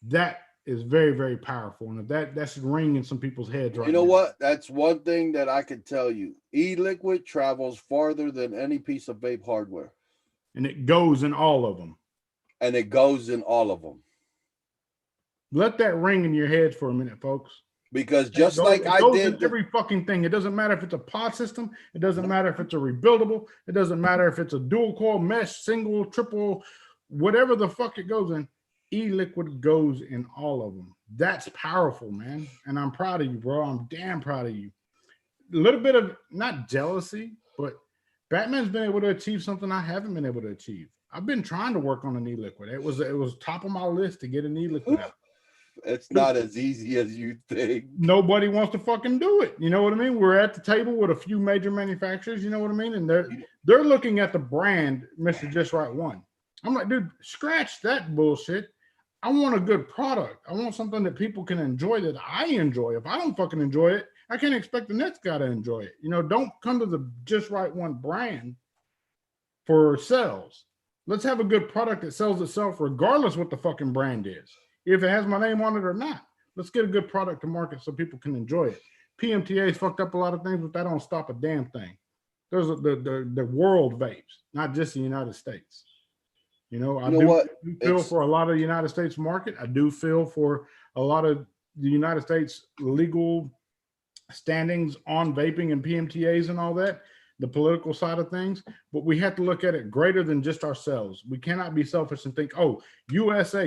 That is very, very powerful. And that's ringing in some people's heads right now. You know what? That's one thing that I can tell you. E-liquid travels farther than any piece of vape hardware. And it goes in all of them. And it goes in all of them. Let that ring in your heads for a minute, folks. Because just like I did, in every fucking thing. It doesn't matter if it's a pod system. It doesn't matter if it's a rebuildable. It doesn't matter if it's a dual coil mesh, single, triple, whatever the fuck it goes in. E-liquid goes in all of them. That's powerful, man. And I'm proud of you, bro. I'm damn proud of you. A little bit of not jealousy, but Batman's been able to achieve something I haven't been able to achieve. I've been trying to work on an e-liquid. It was top of my list to get an e-liquid out. It's not as easy as you think. Nobody wants to fucking do it. You know what I mean? We're at the table with a few major manufacturers, you know what I mean? And they're looking at the brand Mr.JustRight 1. I'm like, dude, scratch that bullshit. I want a good product. I want something that people can enjoy that I enjoy. If I don't fucking enjoy it, I can't expect the next guy to enjoy it. Don't come to the Just Right One brand for sales. Let's have a good product that sells itself regardless what the fucking brand is. If it has my name on it or not. Let's get a good product to market so people can enjoy it. PMTA's fucked up a lot of things, but that don't stop a damn thing. There's the world vapes, not just the United States. I do feel for a lot of the United States market. I do feel for a lot of the United States legal standings on vaping and PMTAs and all that, the political side of things. But we have to look at it greater than just ourselves. We cannot be selfish and think, oh, USA.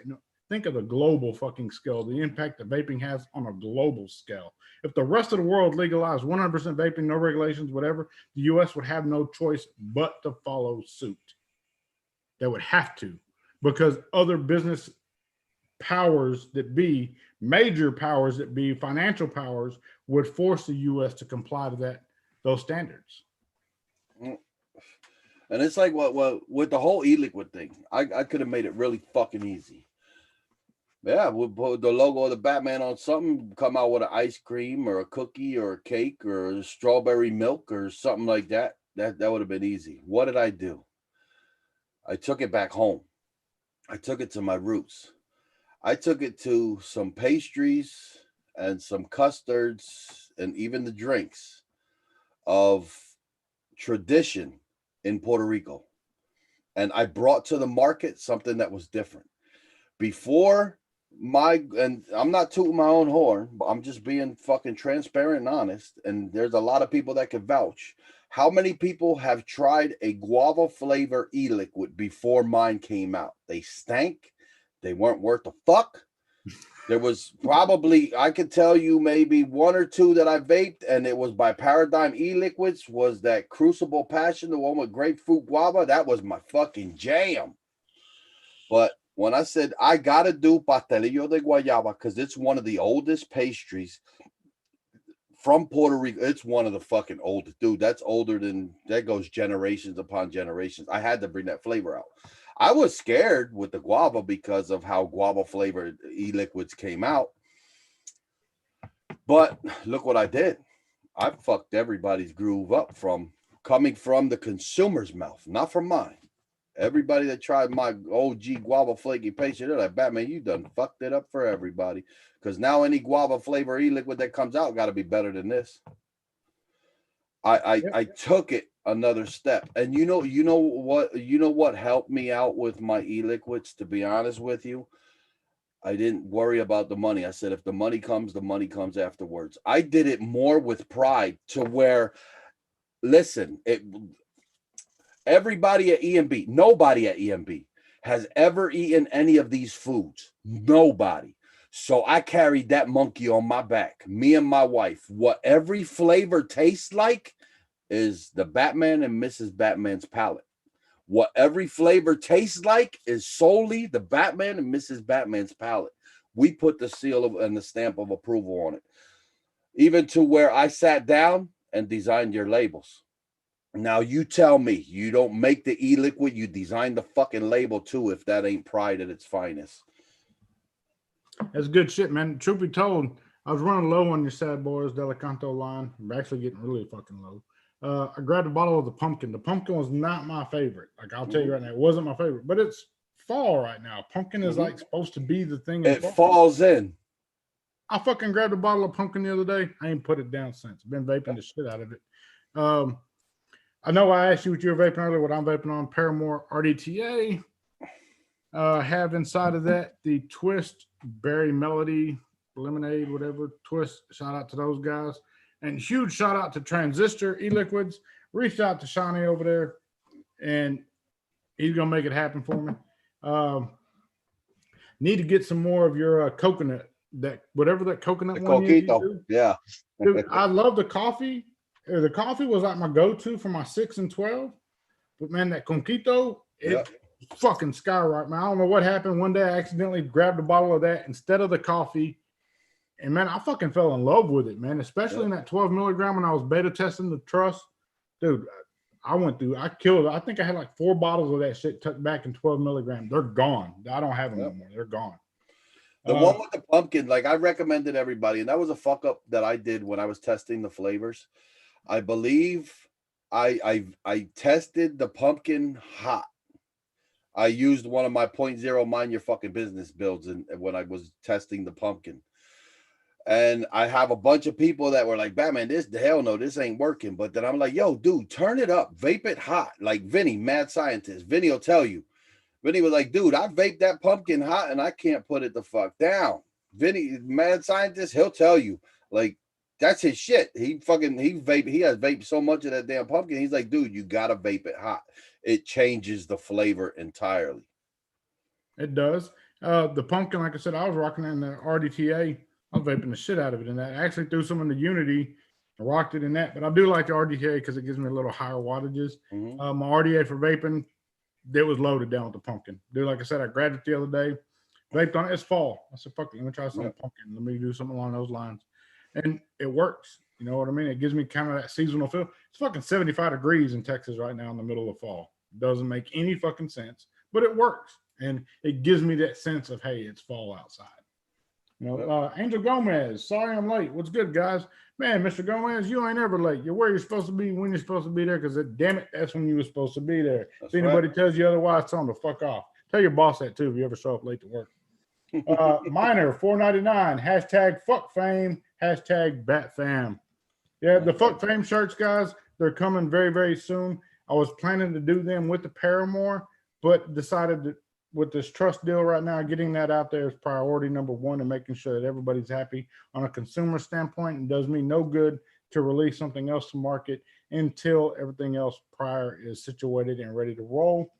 No. Think of the global fucking scale, the impact that vaping has on a global scale. If the rest of the world legalized 100% vaping, no regulations, whatever, the US would have no choice but to follow suit. They would have to, because other business powers that be, major powers that be, financial powers would force the US to comply to those standards. And it's like what with the whole e-liquid thing, I could have made it really fucking easy. Yeah, we'll put the logo of the Batman on something, come out with an ice cream or a cookie or a cake or a strawberry milk or something like that. That would have been easy. What did I do? I took it back home. I took it to my roots. I took it to some pastries and some custards and even the drinks of tradition in Puerto Rico. And I brought to the market something that was different. Before and I'm not tooting my own horn, but I'm just being fucking transparent and honest. And there's a lot of people that can vouch. How many people have tried a guava flavor e-liquid before mine came out? They stank. They weren't worth a fuck. There was probably, I could tell you maybe one or two that I vaped, and it was by Paradigm e-liquids, was that Crucible Passion, the one with grapefruit guava. That was my fucking jam. But when I said I got to do pastelillo de guayaba because it's one of the oldest pastries from Puerto Rico. It's one of the fucking oldest. Dude, that goes generations upon generations. I had to bring that flavor out. I was scared with the guava because of how guava flavored e-liquids came out. But look what I did. I fucked everybody's groove up coming from the consumer's mouth, not from mine. Everybody that tried my OG guava flaky pastry, they're like, Batman, you done fucked it up for everybody. Because now any guava flavor e-liquid that comes out got to be better than this. I took it another step. And you know what helped me out with my e-liquids, to be honest with you? I didn't worry about the money. I said, if the money comes afterwards. I did it more with pride to where, listen, everybody at EMB, nobody at EMB has ever eaten any of these foods. Nobody. So I carried that monkey on my back, me and my wife. What every flavor tastes like is the Batman and Mrs. Batman's palette. What every flavor tastes like is solely the Batman and Mrs. Batman's palette. We put the seal and the stamp of approval on it. even to where I sat down and designed your labels. Now you tell me, you don't make the e-liquid, you design the fucking label too, if that ain't pride at its finest. That's good shit, man. Truth be told, I was running low on your Sad Boys Delicanto line. I'm actually getting really fucking low. I grabbed a bottle of the pumpkin. The pumpkin was not my favorite. Like, I'll tell you right now, it wasn't my favorite, but it's fall right now. Pumpkin is like supposed to be the thing. It falls in. I fucking grabbed a bottle of pumpkin the other day. I ain't put it down since. Been vaping the shit out of it. I know I asked you what you were vaping earlier, what I'm vaping on, Paramore RDTA. Have inside of that the Twist Berry Melody Lemonade, whatever, Twist. Shout out to those guys. And huge shout out to Transistor E-Liquids. Reached out to Shawnee over there, and he's going to make it happen for me. Need to get some more of your coconut, that whatever that coconut The one is. Yeah. Dude, I love the coffee. The coffee was like my go-to for my 6 and 12. But man, that Conquito, it fucking skyrocket, man. I don't know what happened. One day I accidentally grabbed a bottle of that instead of the coffee. And man, I fucking fell in love with it, man. Especially in that 12 milligram when I was beta testing the Trust. Dude, I killed it. I think I had like 4 bottles of that shit tucked back in 12 milligrams. They're gone. I don't have them anymore. They're gone. The one with the pumpkin, like I recommended everybody, and that was a fuck up that I did when I was testing the flavors. I believe I tested the pumpkin hot. I used one of my 0.0 mind your fucking business builds when I was testing the pumpkin. And I have a bunch of people that were like, Batman, this ain't working. But then I'm like, yo, dude, turn it up, vape it hot. Like Vinny, mad scientist. Vinny will tell you. Vinny was like, dude, I vaped that pumpkin hot and I can't put it the fuck down. Vinny, mad scientist, he'll tell you. Like, that's his shit. He has vaped so much of that damn pumpkin. He's like, dude, you gotta vape it hot. It changes the flavor entirely. It does. The pumpkin, like I said, I was rocking in the RDTA. I'm vaping the shit out of it in that. I actually threw some in the Unity, rocked it in that. But I do like the RDTA because it gives me a little higher wattages. My RDA for vaping, it was loaded down with the pumpkin. Dude, like I said, I grabbed it the other day, vaped on it. It's fall. I said, fuck it, let me try some pumpkin. Let me do something along those lines. And it works. You know what I mean? It gives me kind of that seasonal feel. It's fucking 75 degrees in Texas right now in the middle of fall. Doesn't make any fucking sense, but it works. And it gives me that sense of, hey, it's fall outside. You know, Angel Gomez, sorry I'm late. What's good, guys? Man, Mr. Gomez, you ain't ever late. You're where you're supposed to be when you're supposed to be there, because damn it, that's when you were supposed to be there. If anybody tells you otherwise, tell them to fuck off. Tell your boss that too if you ever show up late to work. Minor, $4.99, hashtag fuck fame, hashtag bat fam. Yeah, the fuck fame shirts, guys, they're coming very, very soon. I was planning to do them with the Paramore, but decided that with this Trust deal right now, getting that out there is priority number one, and making sure that everybody's happy on a consumer standpoint. And does me no good to release something else to market until everything else prior is situated and ready to roll.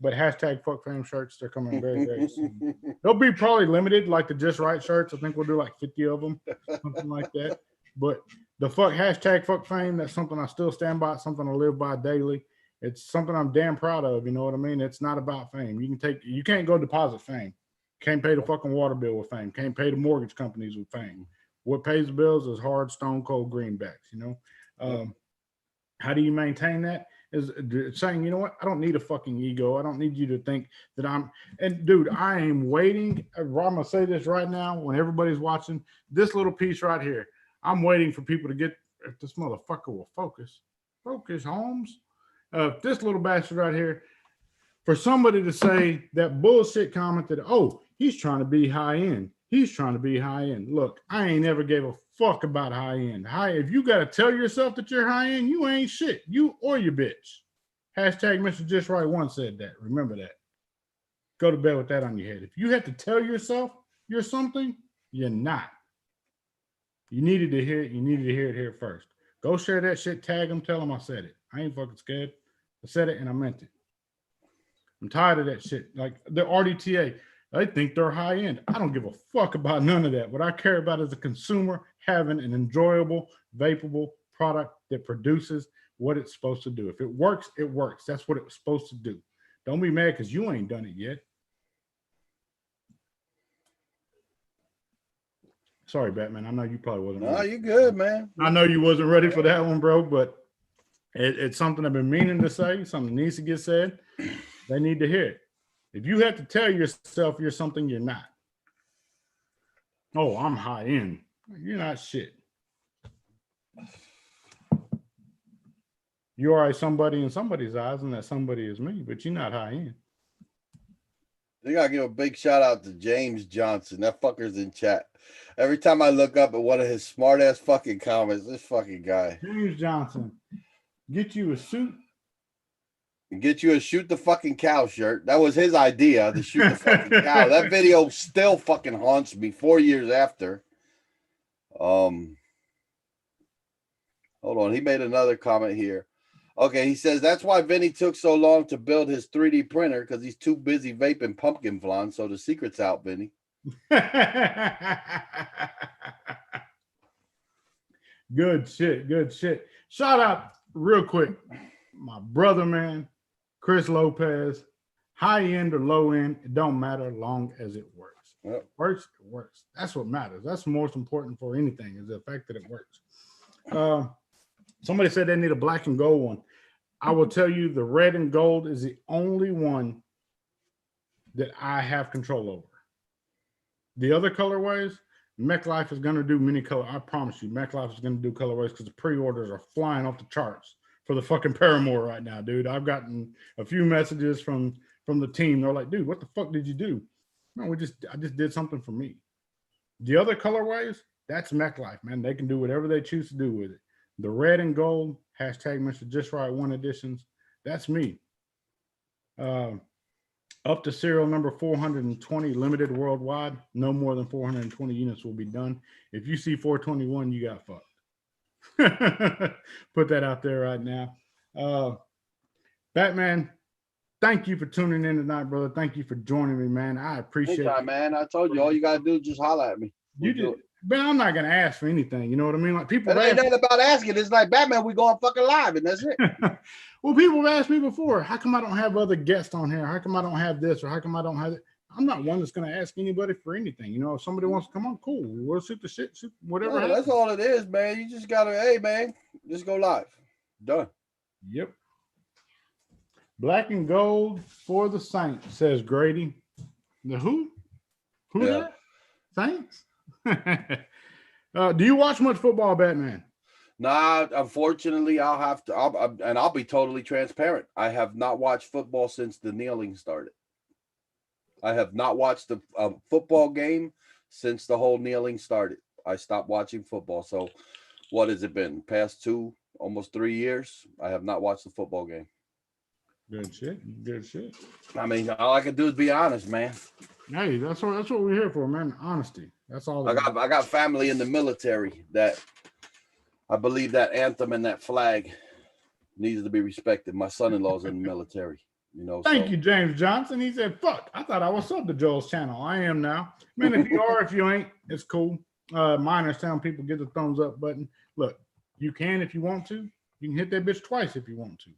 But hashtag fuck fame shirts, they're coming very, very soon. They'll be probably limited, like the Just Right shirts. I think we'll do like 50 of them, something like that. But the hashtag fuck fame, that's something I still stand by, something I live by daily. It's something I'm damn proud of. You know what I mean? It's not about fame. You can't go deposit fame. Can't pay the fucking water bill with fame. Can't pay the mortgage companies with fame. What pays the bills is hard, stone cold greenbacks, you know? How do you maintain that? Is saying, you know what? I don't need a fucking ego. I don't need you to think that and dude, I am waiting. I'm going to say this right now when everybody's watching this little piece right here. I'm waiting for people to get, if this motherfucker will focus, Holmes. This little bastard right here, for somebody to say that bullshit comment that, oh, he's trying to be high end. He's trying to be high end. Look, I ain't never gave a fuck about high end. If you got to tell yourself that you're high end, you ain't shit. You or your bitch. Hashtag Mr.JustRight once said that. Remember that. Go to bed with that on your head. If you have to tell yourself you're something, you're not. You needed to hear it. You needed to hear it here first. Go share that shit. Tag them. Tell them I said it. I ain't fucking scared. I said it and I meant it. I'm tired of that shit. Like the RDTA, they think they're high end. I don't give a fuck about none of that. What I care about is the consumer having an enjoyable, vapable product that produces what it's supposed to do. If it works, it works. That's what it was supposed to do. Don't be mad because you ain't done it yet. Sorry, Batman. I know you probably wasn't. No, ready. you good, man. I know you wasn't ready for that one, bro, but it's something I've been meaning to say. Something needs to get said. They need to hear it. If you have to tell yourself you're something you're not. Oh, I'm high end. You're not shit. You are somebody in somebody's eyes, and that somebody is me, but you're not high end. I gotta give a big shout out to James Johnson. That fucker's in chat. Every time I look up at one of his smart ass fucking comments, this fucking guy. James Johnson, get you a suit. Get you a shoot the fucking cow shirt. That was his idea, to shoot the fucking cow. That video still fucking haunts me 4 years after. Hold on. He made another comment here. Okay, he says that's why Vinny took so long to build his 3D printer, because he's too busy vaping pumpkin flan. So the secret's out, Vinny. Good shit. Good shit. Shout out real quick, my brother, man, Chris Lopez. High end or low end, it don't matter long as it works. Yep. It works, it works. That's what matters. That's most important for anything, is the fact that it works. Somebody said they need a black and gold one. I will tell you the red and gold is the only one that I have control over. The other colorways, MechLife is going to do many color. I promise you, MechLife is going to do colorways because the pre-orders are flying off the charts for the fucking Paramore right now, dude. I've gotten a few messages from the team. They're like, dude, what the fuck did you do? No, I just did something for me. The other colorways, that's MechLife, man. They can do whatever they choose to do with it. The red and gold, hashtag Mr.JustRight 1 editions, that's me. Up to serial number 420, limited worldwide. No more than 420 units will be done. If you see 421, you got fucked. Put that out there right now. Batman, thank you for tuning in tonight, brother. Thank you for joining me, man. I appreciate it. Man, I told you, all you gotta do is just holler at me. You did. But I'm not gonna ask for anything. You know what I mean? Like people. It ain't nothing about asking. It's like Batman. We going fucking live, and that's it. Well, people have asked me before, how come I don't have other guests on here? How come I don't have this, or how come I don't have it? I'm not one that's gonna ask anybody for anything. You know, if somebody wants to come on, cool. We'll shoot the shit, shoot whatever. No, that's all it is, man. You just gotta, hey, man, just go live. Done. Yep. Black and gold for the Saints, says Grady. The who? Who that? Saints? Do you watch much football, Batman? Nah, unfortunately, I'll be totally transparent. I have not watched football since the kneeling started. I have not watched a football game since the whole kneeling started. I stopped watching football. So what has it been? Past almost 3 years? I have not watched a football game. Good shit. Good shit. I mean, all I can do is be honest, man. Hey, that's what we're here for, man. Honesty. That's all. I got family in the military that I believe that anthem and that flag needs to be respected. My son-in-law's in the military, you know. Thank you, James Johnson. He said, fuck, I thought I was subbed to Joel's channel. I am now. Man, if you are, if you ain't, it's cool. Miners telling people get the thumbs up button. Look, you can if you want to. You can hit that bitch twice if you want to.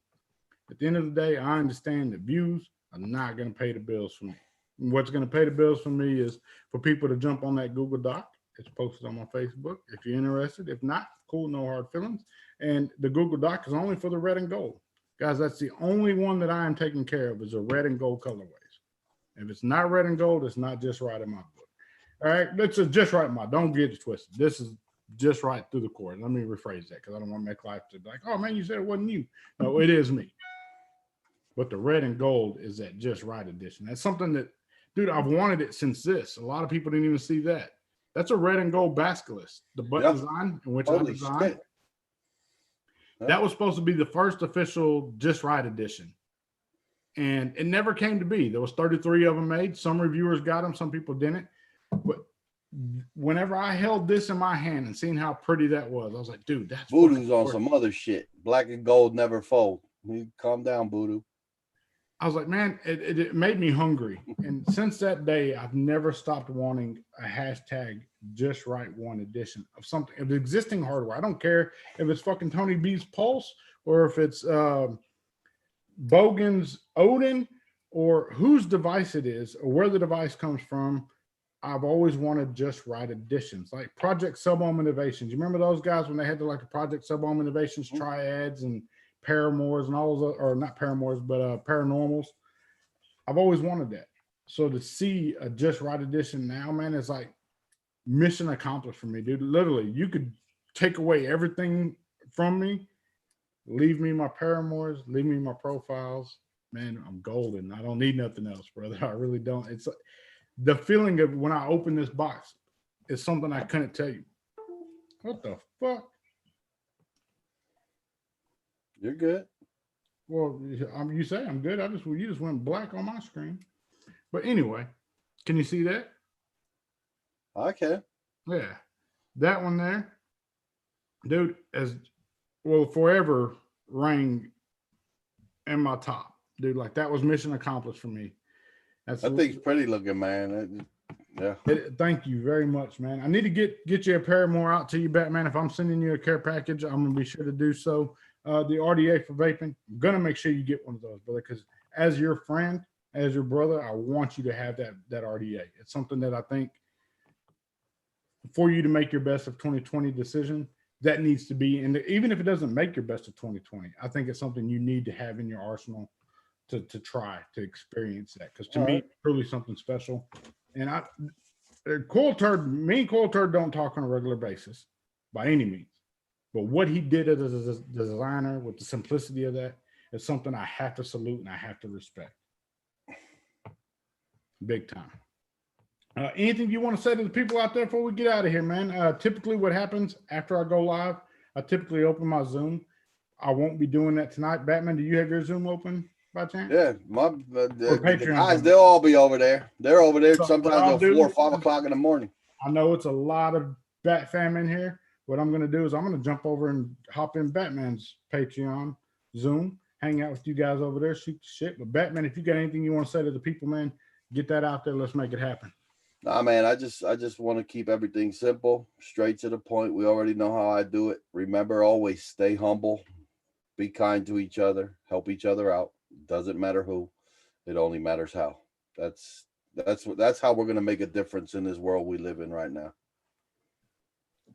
At the end of the day, I understand that views are not going to pay the bills for me. What's going to pay the bills for me is for people to jump on that Google Doc. It's posted on my Facebook if you're interested. If not, cool, no hard feelings. And the Google Doc is only for the red and gold. Guys, that's the only one that I am taking care of is the red and gold colorways. If it's not red and gold, it's not just right in my book. All right, that's just right in my. Don't get it twisted. This is just right through the core. Let me rephrase that because I don't want to make life to like, oh man, you said it wasn't you. No, it is me. But the red and gold is that just right edition. That's something that, dude, I've wanted it since this. A lot of people didn't even see that. That's a red and gold basculus. The button design in which I designed. That was supposed to be the first official Just Right edition. And it never came to be. There was 33 of them made. Some reviewers got them. Some people didn't. But whenever I held this in my hand and seen how pretty that was, I was like, dude, that's Voodoo's on some other shit. Black and gold never fold. Calm down, Voodoo. I was like, man, it made me hungry. And since that day, I've never stopped wanting a hashtag Just Right 1 edition of something, of existing hardware. I don't care if it's fucking Tony B's Pulse or if it's Bogan's Odin or whose device it is or where the device comes from. I've always wanted just right editions, like Project Sub-Home Innovations. You remember those guys when they had like the Project Sub-Home Innovations triads and paramours and all those, or not paramours, but paranormals. I've always wanted that. So to see a just right edition now, man, is like mission accomplished for me, dude. Literally, you could take away everything from me, leave me my paramours, leave me my profiles. Man, I'm golden. I don't need nothing else, brother. I really don't. It's the feeling of when I open this box is something I couldn't tell you. What the fuck? You're good. Well, you say I'm good. You just went black on my screen. But anyway, can you see that? Okay. Yeah, that one there, dude, as will forever reign in my top, dude. Like that was mission accomplished for me. That's That thing's pretty looking, man. Yeah. Thank you very much, man. I need to get you a pair more out to you, Batman. If I'm sending you a care package, I'm gonna be sure to do so. The RDA for vaping, I'm gonna make sure you get one of those, brother. Because as your friend, as your brother, I want you to have that RDA. It's something that I think for you to make your best of 2020 decision, that needs to be. And even if it doesn't make your best of 2020, I think it's something you need to have in your arsenal to try to experience that. Because to me, it's truly something special. And Coil Turd, me and Coil Turd don't talk on a regular basis by any means. But what he did as a designer with the simplicity of that is something I have to salute and I have to respect. Big time. Anything you want to say to the people out there before we get out of here, man? Typically what happens after I go live, I typically open my Zoom. I won't be doing that tonight. Batman, do you have your Zoom open by chance? Yeah, the guys, they'll all be over there. They're over there sometimes till 4 or 5 o'clock in the morning. I know it's a lot of Bat fam in here. What I'm going to do is I'm going to jump over and hop in Batman's Patreon Zoom, hang out with you guys over there, shoot the shit. But Batman, if you got anything you want to say to the people, man, get that out there. Let's make it happen. Nah, man, I just want to keep everything simple, straight to the point. We already know how I do it. Remember, always stay humble, be kind to each other, help each other out. Doesn't matter who, it only matters how. That's how we're gonna make a difference in this world we live in right now.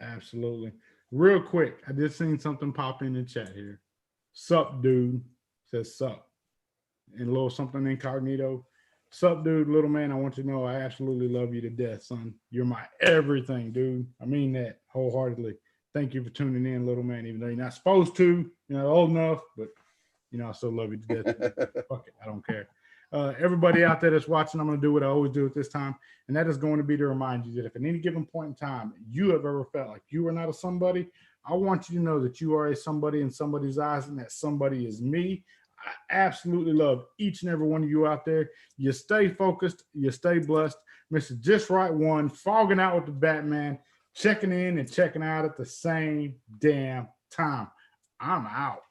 Absolutely. Real quick, I just seen something pop in the chat here. Sup, dude? Says sup. And a little something incognito. Sup, dude, little man, I want you to know I absolutely love you to death, son. You're my everything, dude. I mean that wholeheartedly. Thank you for tuning in, little man, even though you're not supposed to, you're not old enough, but I still love you to death. Fuck it, I don't care. Everybody out there that's watching, I'm going to do what I always do at this time, and that is going to be to remind you that if at any given point in time you have ever felt like you are not a somebody, I want you to know that you are a somebody in somebody's eyes, and that somebody is me. I absolutely love each and every one of you out there. You stay focused, you stay blessed. Mr. Just Right One, fogging out with the Batman, checking in and checking out at the same damn time. I'm out.